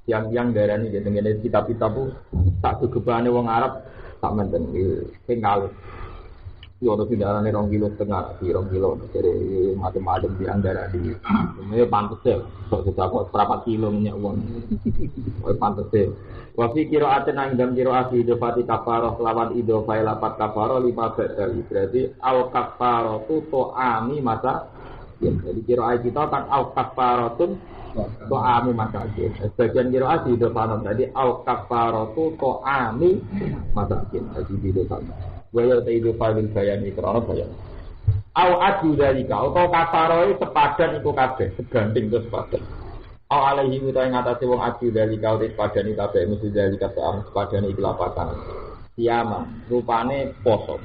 [SPEAKER 1] yang darani jenenge kitab-kitab ku sak gegebane wong Arab sak menten sing kalih. Yo ono darane 2,5 kilo, 2 kilo dari macam-macam di antara di. Ini pantes ya, sok sedapat berapa kilo minyak wong. Oh pantes ya. Wa fi qira'atin nang dalam qira'ah idofati kafarah lawan idofai lapat kafarah 5 kali. Berarti al kafarah tu to'ami masa. Ya, jadi qira'ah kita kan al kafaratun to'ami masakin. Sebagian kira di depan tadi al kafaratu to'ami masakin. Jadi di depan. Waya taidu fa'il bayan ikrana bayan. Au adu dalika atau kafaroi sepadan iku kabeh, sebanding terus sepadan. Au alaihi wa ta'ala ngatasi wong adu dalika utis sepadan iki kabeh mesti dalika sepadan iki lapakan. Siama rupane poso.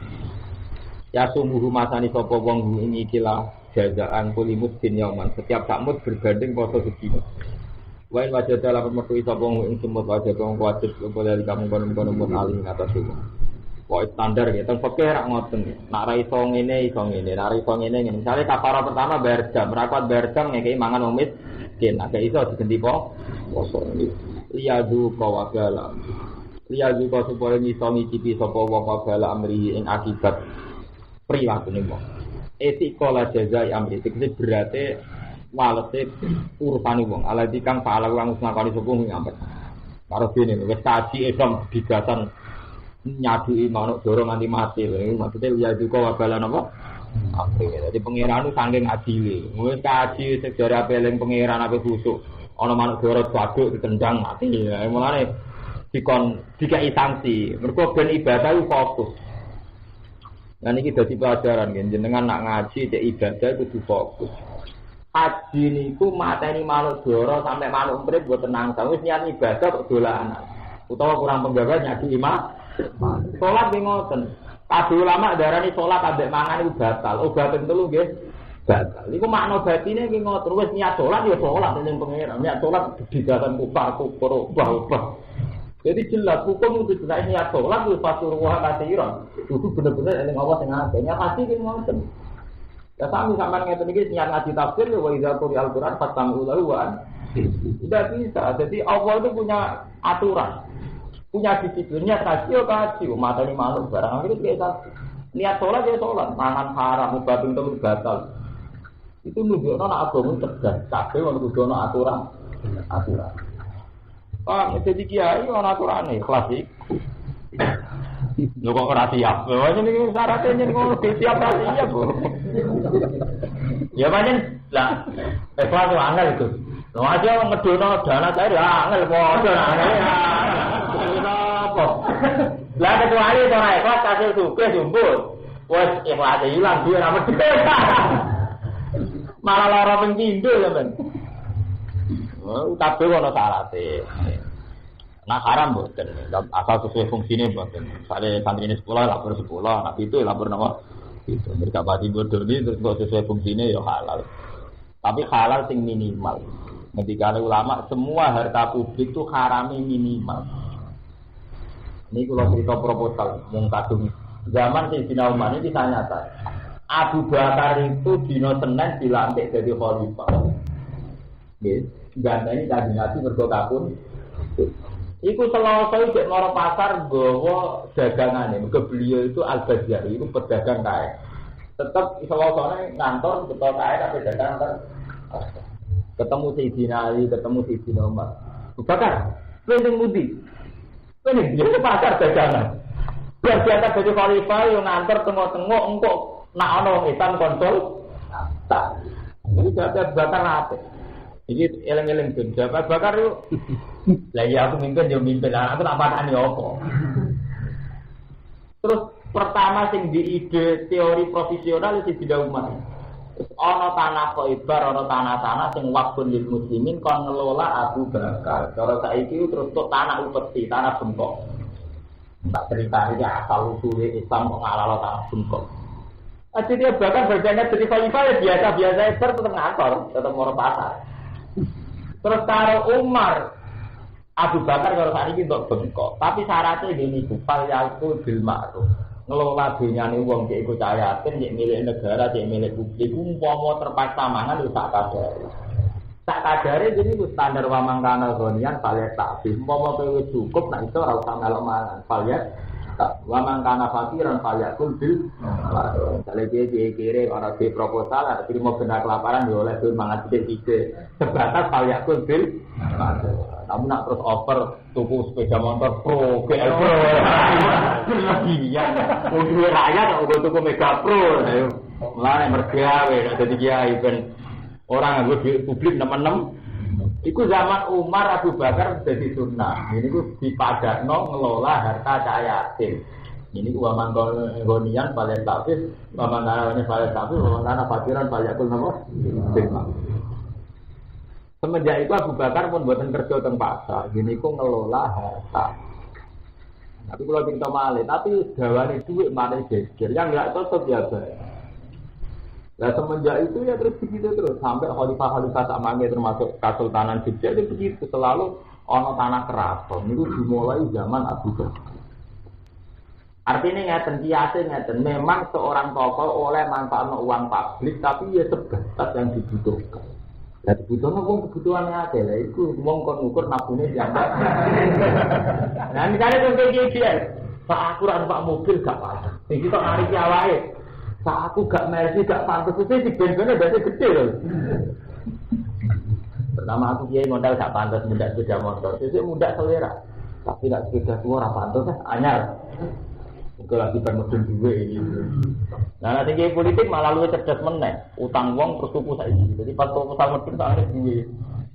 [SPEAKER 1] Ya sumbuh masani sapa wong ing iki lah jazaan kulimus bin yauman setiap sakmut berbanding poso sedina. Wain wajah dalam metu sapa ing semut wajah wong wajib dari kamu kono-kono mun ali ngatas iku. Pokoke standar ya teng fikih rak ngoten. Nek ra iso ngene iso ngene, nek ra iso ngene ngene. Misale kafara pertama bayar jam, rapat bayar jam ngekeki mangan wong miskin, nek iso diganti poso. Liyadu kawabala. Liyadu supaya iso ngicipi sapa wong kawabala amri ing akibat priwatune wong. Etikola jazai amri tegese berate walete urusane wong ala dikang pahala wong ngakoni sopung ngampet karo dene wis kaji Islam digasan nyadui manuk dorong nganti mati lho maksude ya duka wabalan apa amri dadi pangeran saking adile wis kaji sejarah peleng pangeran ape busuk ana manuk dorong waduk ditendang mati mulane dikon dikai sanksi mergo ben ibadah fokus. Nah ini dadi pelajaran kan, jenengan nak ngaji cek ibadah kudu fokus. Haji niku mateni manuk doro sampai manuk mrip buat tenang, wis niat ibadah kok dolanan. Utawa kurang penggawean nyadi imam. Salat nggih ngoten. Kabeh ulama darani salat ambek mangan iku batal. Obat ping 3 nggih batal. Iku makna batine nggih ngoten, wis niat salat ya salat ning pangeran. Niat salat digatan kufar ubah. Jadi jelas hukum itu jelas niat sholat itu pasuruh kasiran. Itu benar-benar eling Allah sing akeh. Ya pasti ki ngoten. Ya sami sampean ngeten iki niat ngaji tafsir wa idza quri al-Qur'an fastami'u lahu wa tidak bisa. Jadi Allah itu punya aturan. Punya disiplinnya kaji mateni manuk barang itu biasa. Niat sholat ya sholat, mangan haram mubah itu batal. Itu nunjukno nek agama cerdas. Kabeh ono kudu ono aturan. Pak, jadi kiai ana aturane kelas iku. Lho kok ora siap. Lho jenenge syaratnya jeneng ngono siap ra siap, Bu. Ya pancen lah kelas angel itu. Lho aja wong ngedono dana cair angel padha angel. Kenapa? Lah kecuali ora kelas kasil sugih jumbul. Wes ikhlas ilang duwe ra medhit. Malah lara ping pindho ya, Men. Kabeh ana syarate. Nah haram mboten. Asal sesuai fungsine mboten. Sale santrine sekolah lapor sekolah, nek itu lapor nama itu. Mereka pati bodoh ini terus sesuai fungsine ya halal. Tapi halal sing minimal. Ketika ulama semua harta publik itu harami minimal. Ini kalau cerita proposal mung kadung zaman Sayyidina Umar ini kisah nyata. Abu Bakar itu dino Senin dilantik jadi khalifah. Nggih. Gandane kanjeng Nabi mergo kapun. Iku Selasa cek moro pasar nggawa dagangane. Mergo beliau itu Al-Bajari itu pedagang kae. Tetep Selasane ngantor beto kae tapi dagang ter. Ketemu Sayyidina Ali, ketemu Sayyidina Umar. Bakar, penting mudi. Penting dia pasar dagangan. Biar dia jadi khalifah yang ngantor tengok-tengok engkok nak ana etan konsol. Tak. Jadi dapat bakar ate. Iki eleng-eleng ben Jabat Bakar yo. Lah ya aku mimpin yo mimpin, aku tak patani apa. Terus pertama sing di ide teori profesional itu tidak umat. Terus ana tanah Khaibar, ana tanah-tanah sing waqfun lil muslimin kon ngelola Abu Bakar. Cara saiki terus tok tanah upeti, tanah bengkok.
[SPEAKER 3] Tak cerita ini asal usulnya Islam kok ngalalo tanah bengkok. Jadi dia bahkan berjanji jadi khalifah ya biasa-biasa tetap ngantor, tetap mau pasar. Terus kalau Umar, Abu Bakar kalau saat ini untuk bengkok, tapi syaratnya gini, fal yakul bil ma'ruf. Ngelola dunyane wong cek iku cayatin, cek milik negara, cek milik publik, umpama terpaksa mangan wis sak kadare. Sak kadare jadi ku standar wa mangkana gonian fal yakul. Umpama kowe wis cukup nek iso ora usah melok mangan. Fal yakul wa mangkana fakiran fal yakul bil ma'ruf. Sale dia kire ora di proposal, ada terima benar kelaparan yo oleh duit mangan sithik-sithik. Sebatas fal yakul bil ma'ruf. Kamu nak terus offer tuku sepeda motor Pro, GL Pro. Iya, untuk rakyat kok tuku Mega Pro. Ayo, mulane mergawe nek dadi kiai ben orang nganggo duit publik nemen-nem. Iku zaman Umar Abu Bakar dadi sunnah. Ini ku dipadakno ngelola harta cah yatim. Ini ku wa manggonian paling tapis, wa mangane paling tapis, wa mangana fakiran paling napa? Semenjak itu Abu Bakar pun buatan kerja teng pasar, gini ku ngelola harta. Tapi kalau cerita malih, tapi gawane duit malih geger, yang nggak cocok ya Pak. Nah semenjak itu ya terus begitu terus sampai khalifah-khalifah tak mangke termasuk Kesultanan Jogja itu begitu selalu ono tanah keraton itu dimulai zaman Abu Bakar. Artinya ngeten kiase ngeten, memang seorang tokoh oleh manfaatno uang publik tapi ya sebatas yang dibutuhkan. Jadi butuhnya wong kebutuhannya ada lah, itu wong kon ngukur nafsunya siapa. Nah misalnya contoh kayak Pak aku rak numpak mobil gak pantas. Sing kita narik awake. Pak aku gak Mercy gak pantas, itu di ben-bene berarti gede loh. Pertama aku kiai modal gak pantas mudah sepeda motor, sesuk mudah selera. Tapi gak sepeda tua ora pantas anyar. Mungkin lagi bermodal dua ini. Nah nanti kiai politik malah lu cerdas meneh, utang wong terus tuku saiki. Jadi pas proposal medun tak ada duwe.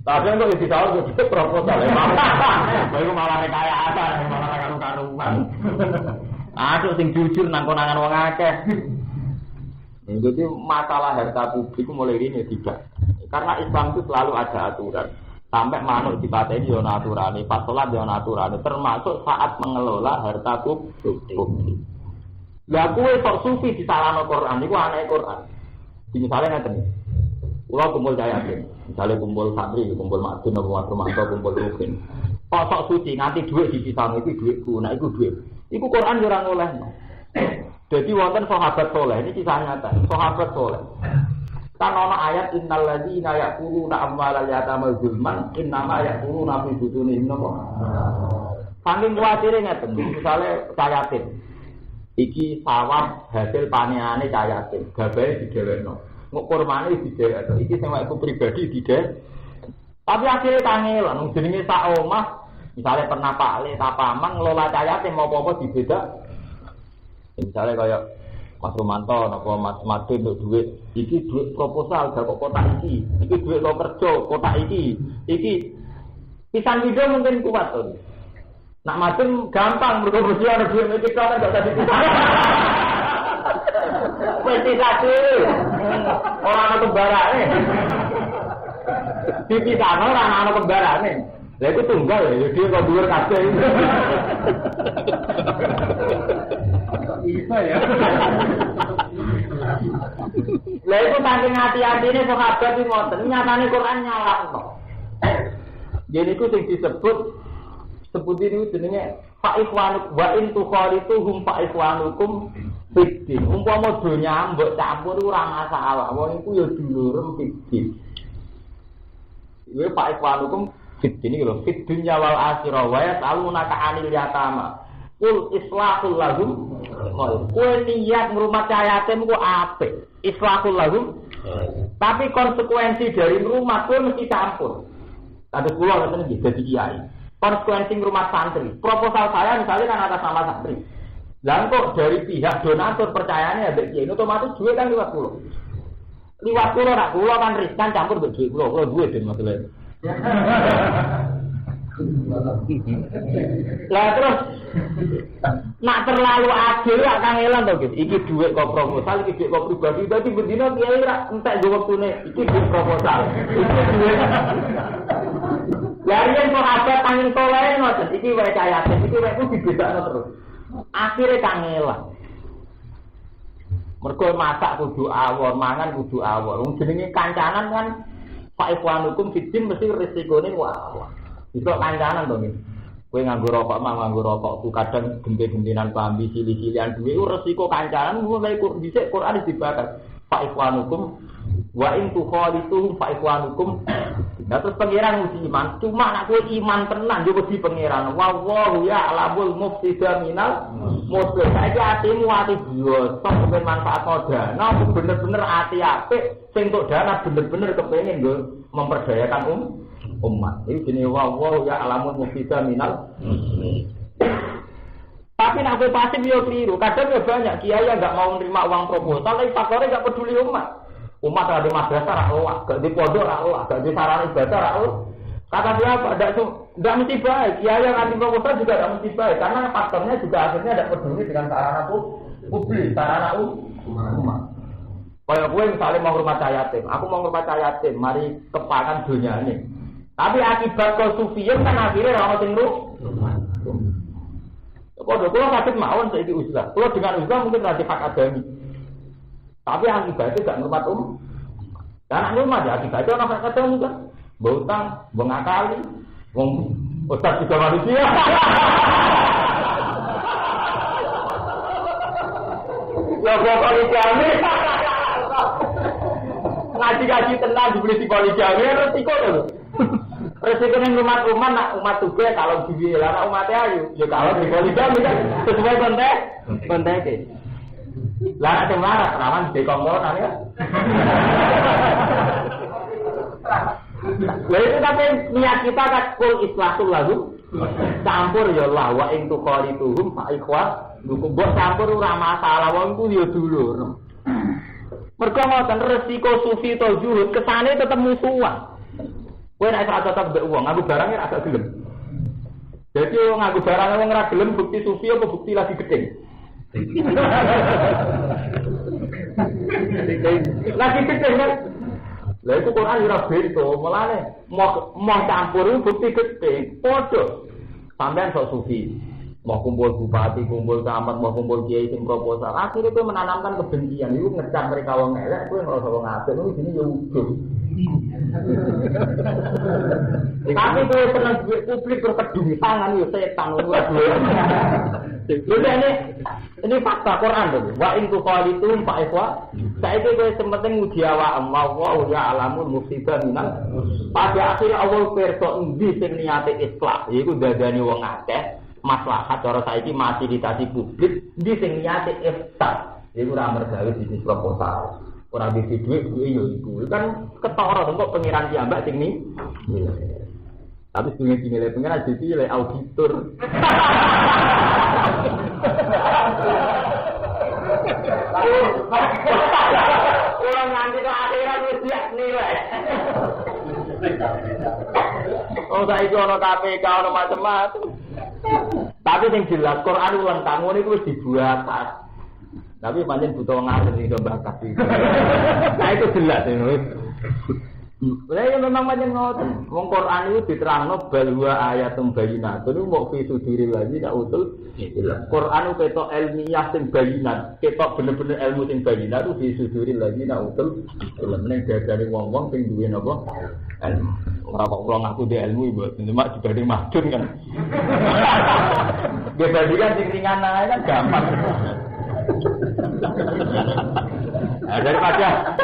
[SPEAKER 3] Tapi kok iki tahu kok proposal ya. Baru malah rekayasa, malah karu-karuan. Aduh sing jujur nang konangan wong akeh. Jadi masalah harta publik mulai ini tidak. Karena Islam itu selalu ada aturan. Sampai manuk dipateni yo aturane, pas salat yo aturane, termasuk saat mengelola harta publik. Lah kowe sok sufi disalahno Quran niku anake Quran. Misalnya ngeten. Kula kumpul yatim, misalnya kumpul santri, kumpul madun, kumpul kumpul rukin. Sok suci nanti duit dipisahno iki duitku, nek iku duit. Iku Quran yo ora ngolehno. Jadi wonten sahabat saleh ini kisah nyata, sahabat saleh. Kan ana ayat innal ladzina yaquluna amwalal yatama zulman innama yaquluna fi butunihim napa. Saking kuwatire ngeten, misale yatim. Iki sawah hasil panenane yatim, gabahe digewekno. Nguk kurmane digewekno. Iki sing aku pribadi digewek. Tapi akhire kangelan jenenge sak omah, misale pernah Pak Le ta paman ngelola yatim apa-apa dibeda. Misalnya kayak Mas Romanto, napa Mas Madun untuk duit, iki duit proposal gak kok kotak iki duit lo kerja kotak iki pisan video mungkin kuat tuh. Nak Madun gampang berkomunikasi ada duit itu kan gak tadi kita. Pasti satu orang anak kembarane, dipisah orang anak kembarane. Lah itu tunggal ya, dia kok dhuwur kabeh. Bisa ya. Lah itu saking hati-hatine sahabat iki ngoten, nyatane Quran nyalahno. Jadi itu sing disebut ini jenenge fa ikhwanuk wa in tukhalituhum fa ikhwanukum fiddin. Umpama donya mbok campur ora masalah, wong iku ya dulurem fiddin. Kuwi fa ikhwanukum fiddin iki lho, fid dunya wal akhirah wa yas'alunaka 'anil yatama. Kul islahul lahum. Kowe niat ngrumat yatim ku apik. Islahul lahum. Tapi konsekuensi dari ngrumat kowe mesti campur. Kados kula ngoten nggih dadi kiai. Konsekuensi ngrumat santri. Proposal saya misalnya kan atas nama santri. Lah kok dari pihak donatur percayane ambek kiai otomatis duit kan liwat kula. Liwat kula nak kula kan riskan campur mbek duit kula duit den masalah. Lah terus nak terlalu adil gak kangelan to, Guys. Iki dhuwit kok proposal, iki dhuwit kok pribadi, dadi bendina kiai ra entek go wektune, iki dhuwit proposal. Iki dhuwit. Lah yen kok ada tanging soleh ngoten, iki wae cah yatim, iki wae ku dibedakno terus. Akhire kangelan. Mergo masak kudu awor, mangan kudu awor. Wong jenenge kancanan kan fa'ikhwanukum fiddin mesti resikone awor. Iso kancanan to nggih. Kowe nganggo rokok mah nganggo rokokku kadang gente-gentenan pambi sili-silian duwe resiko kancanan mulai dhisik Quran dibakar. Fa'ikhwanukum wa in tukhalitu fa'ikhwanukum. Nah terus pangeran uji iman, cuma nak kowe iman tenan yo wedi pangeran. Wallahu ya'lamul mufsida minal muslim. Saiki atimu ati biasa kepen manfaat dana, bener-bener ati apik sing tok dana bener-bener kepengin nggo memperdayakan umat. Iki jenenge wallahu ya'lamul mufsida minal muslim. Tapi nak kowe pasif yo keliru. Kadang yo banyak kiai yang enggak mau menerima uang proposal, tapi faktornya enggak peduli umat. Umat ada madrasah ra gak di pondok ra gak di sarana ibadah ra. Kata dia apa? Enggak mesti baik. Kiai yang anti proposal juga enggak mesti baik karena faktornya juga akhirnya enggak peduli dengan sarana publik, sarana umat. Kayak gue misalnya mau rumah yatim, aku mau rumah yatim, mari kepakan dunia ini. Tapi akibat kesufian kan akhirnya orang sing kalau sakit mawon saiki uzlah. Kalau dengan uzlah mungkin nanti hak adami. Tapi akibatnya gak ngurmat Dan ngurmat ya akibatnya orang hak adami kan. Berutang, mengakali, ustaz juga manusia. Ya poligami. Ngaji-ngaji tenang dibeli si poligami resiko lho. Resiko yang umat-umat nak umat juga kalau diwi lah umatnya ayu ya kalau di poligami kan sesuai konteks lah ada marah rawan di kongkonan ya lah itu tapi niat kita kan kul islatul lagu campur ya Allah wa ing tuqalituhum fa ikhwah dukung mbok campur ora masalah wong ku ya dulur mergo ngoten resiko sufi to zuhud kesane tetep musuhan. Kowe nek ora cocok mbek wong, nganggo barang ora gelem. Dadi nganggo barang wong ora gelem bukti sufi apa bukti lagi gedeng. Lagi gedeng kan. Lah itu Quran ora beda, mulane mau campur bukti gedeng, padha. Sampeyan sok sufi. Mau kumpul bupati, kumpul camat, mau kumpul kiai sing proposal. Akhirnya kowe menanamkan kebencian, iku ngecap mereka wong elek, kowe ngrasa wong apik, niku jenenge yo ujug. Tapi kowe seneng duit publik berkedung tangan yo setan ora duwe. Ini fakta Quran lho. Wa in tuqalitum fa ikhwa. Saiki kowe sementing nguji awak Allah ya alamul mufsida minal. Pada akhir Allah pirsa endi sing niate islah, iku dadani wong akeh. Maslahat cara saiki fasilitasi publik endi sing niate ifsad. Iku ora mergawe bisnis proposal. Ora bisa duit yo iku kan ketara kok pengiran piyambak sing ni. Tapi sing nilai pengiran dadi auditor. Orang nganti ke akhirat wis siap nilai. Oh saiki ana KPK ana macam-macam. Tapi sing jelas Quran lengkap ngono iku wis dibuat. Tapi pancen butuh ngalir iki bakat iki. Nah itu jelas ini. Lah ya memang pancen ngoten. Wong Quran itu diterangno bal huwa ayatun bayyinatun itu mau fi suduril ladzi utul. Quran itu ketok ilmiah sing bayyinat, ketok bener-bener ilmu sing bayyinat itu fi suduril ladzi utul. Ning dadane wong-wong sing duwe napa? Ilmu. Ora kok kula ngaku dhe ilmu ibu, cuma dibanding madun kan. Dibandingkan sing ringan ae kan gampang. Nah, daripada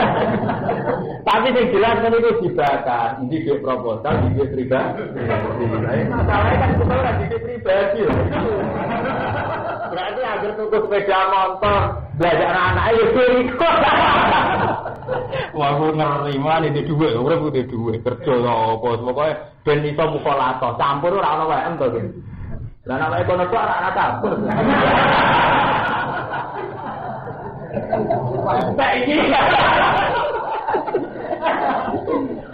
[SPEAKER 3] tapi yang jelas kan itu dibakar ini dia proposal, dia pribadi masalahnya kan kita orang dia pribadi berarti agar tuku sepeda motor belajar anak-anak ya berikut wah aku ngerima ini duit, orang putih duit kerja apa, pokoknya ben iso mukolato campur orang WM tuh dan anak ekonomi itu anak-anak campur saiki.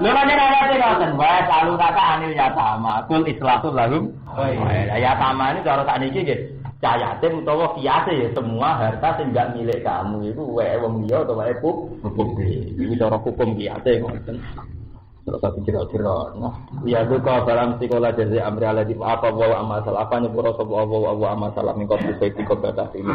[SPEAKER 3] Lha kan wae selalu kata anil yatama, kul islatul lahum. Yatama ini cara sakniki nggih, cah yatim utawa kiase ya semua harta sing enggak milik kamu itu wae wong liya utawa wae publik. Iki cara hukum kiase ngoten.
[SPEAKER 2] Terus satu kira-kira, ya duka dalam sekolah jadi amri aladi apa bawa amasal apa nyepuro sopo awu amasal mingkot bisa ikut batas ini.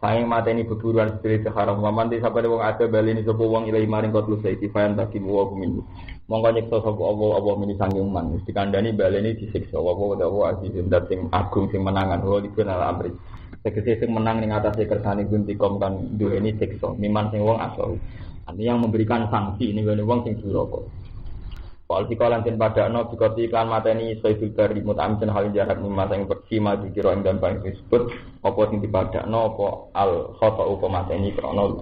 [SPEAKER 2] Sayang mata ini berburuan spirit haram. Waman di siapa wong ada bali ini sopo wong ilai maring kot lu saya tifayan taki bawa kumin. Mongko nyekso sopo awu mini sanggeng man. Dikandani bali ini disiksa awu azizim dat sing agung sing menangan. Wawu dikenal amri. Tegese sing menang ning atase kersane guntikom kan duweni siksa. Miman sing wong asal. Artinya yang memberikan sanksi ini wong sing duraka. Wal sikolan tin padakno bikoti iklan mateni Sayyidul Bari mutamsin hal jarak mimma sing bersima dikira ing dan paling disebut apa sing dipadakno apa al khata apa mateni krana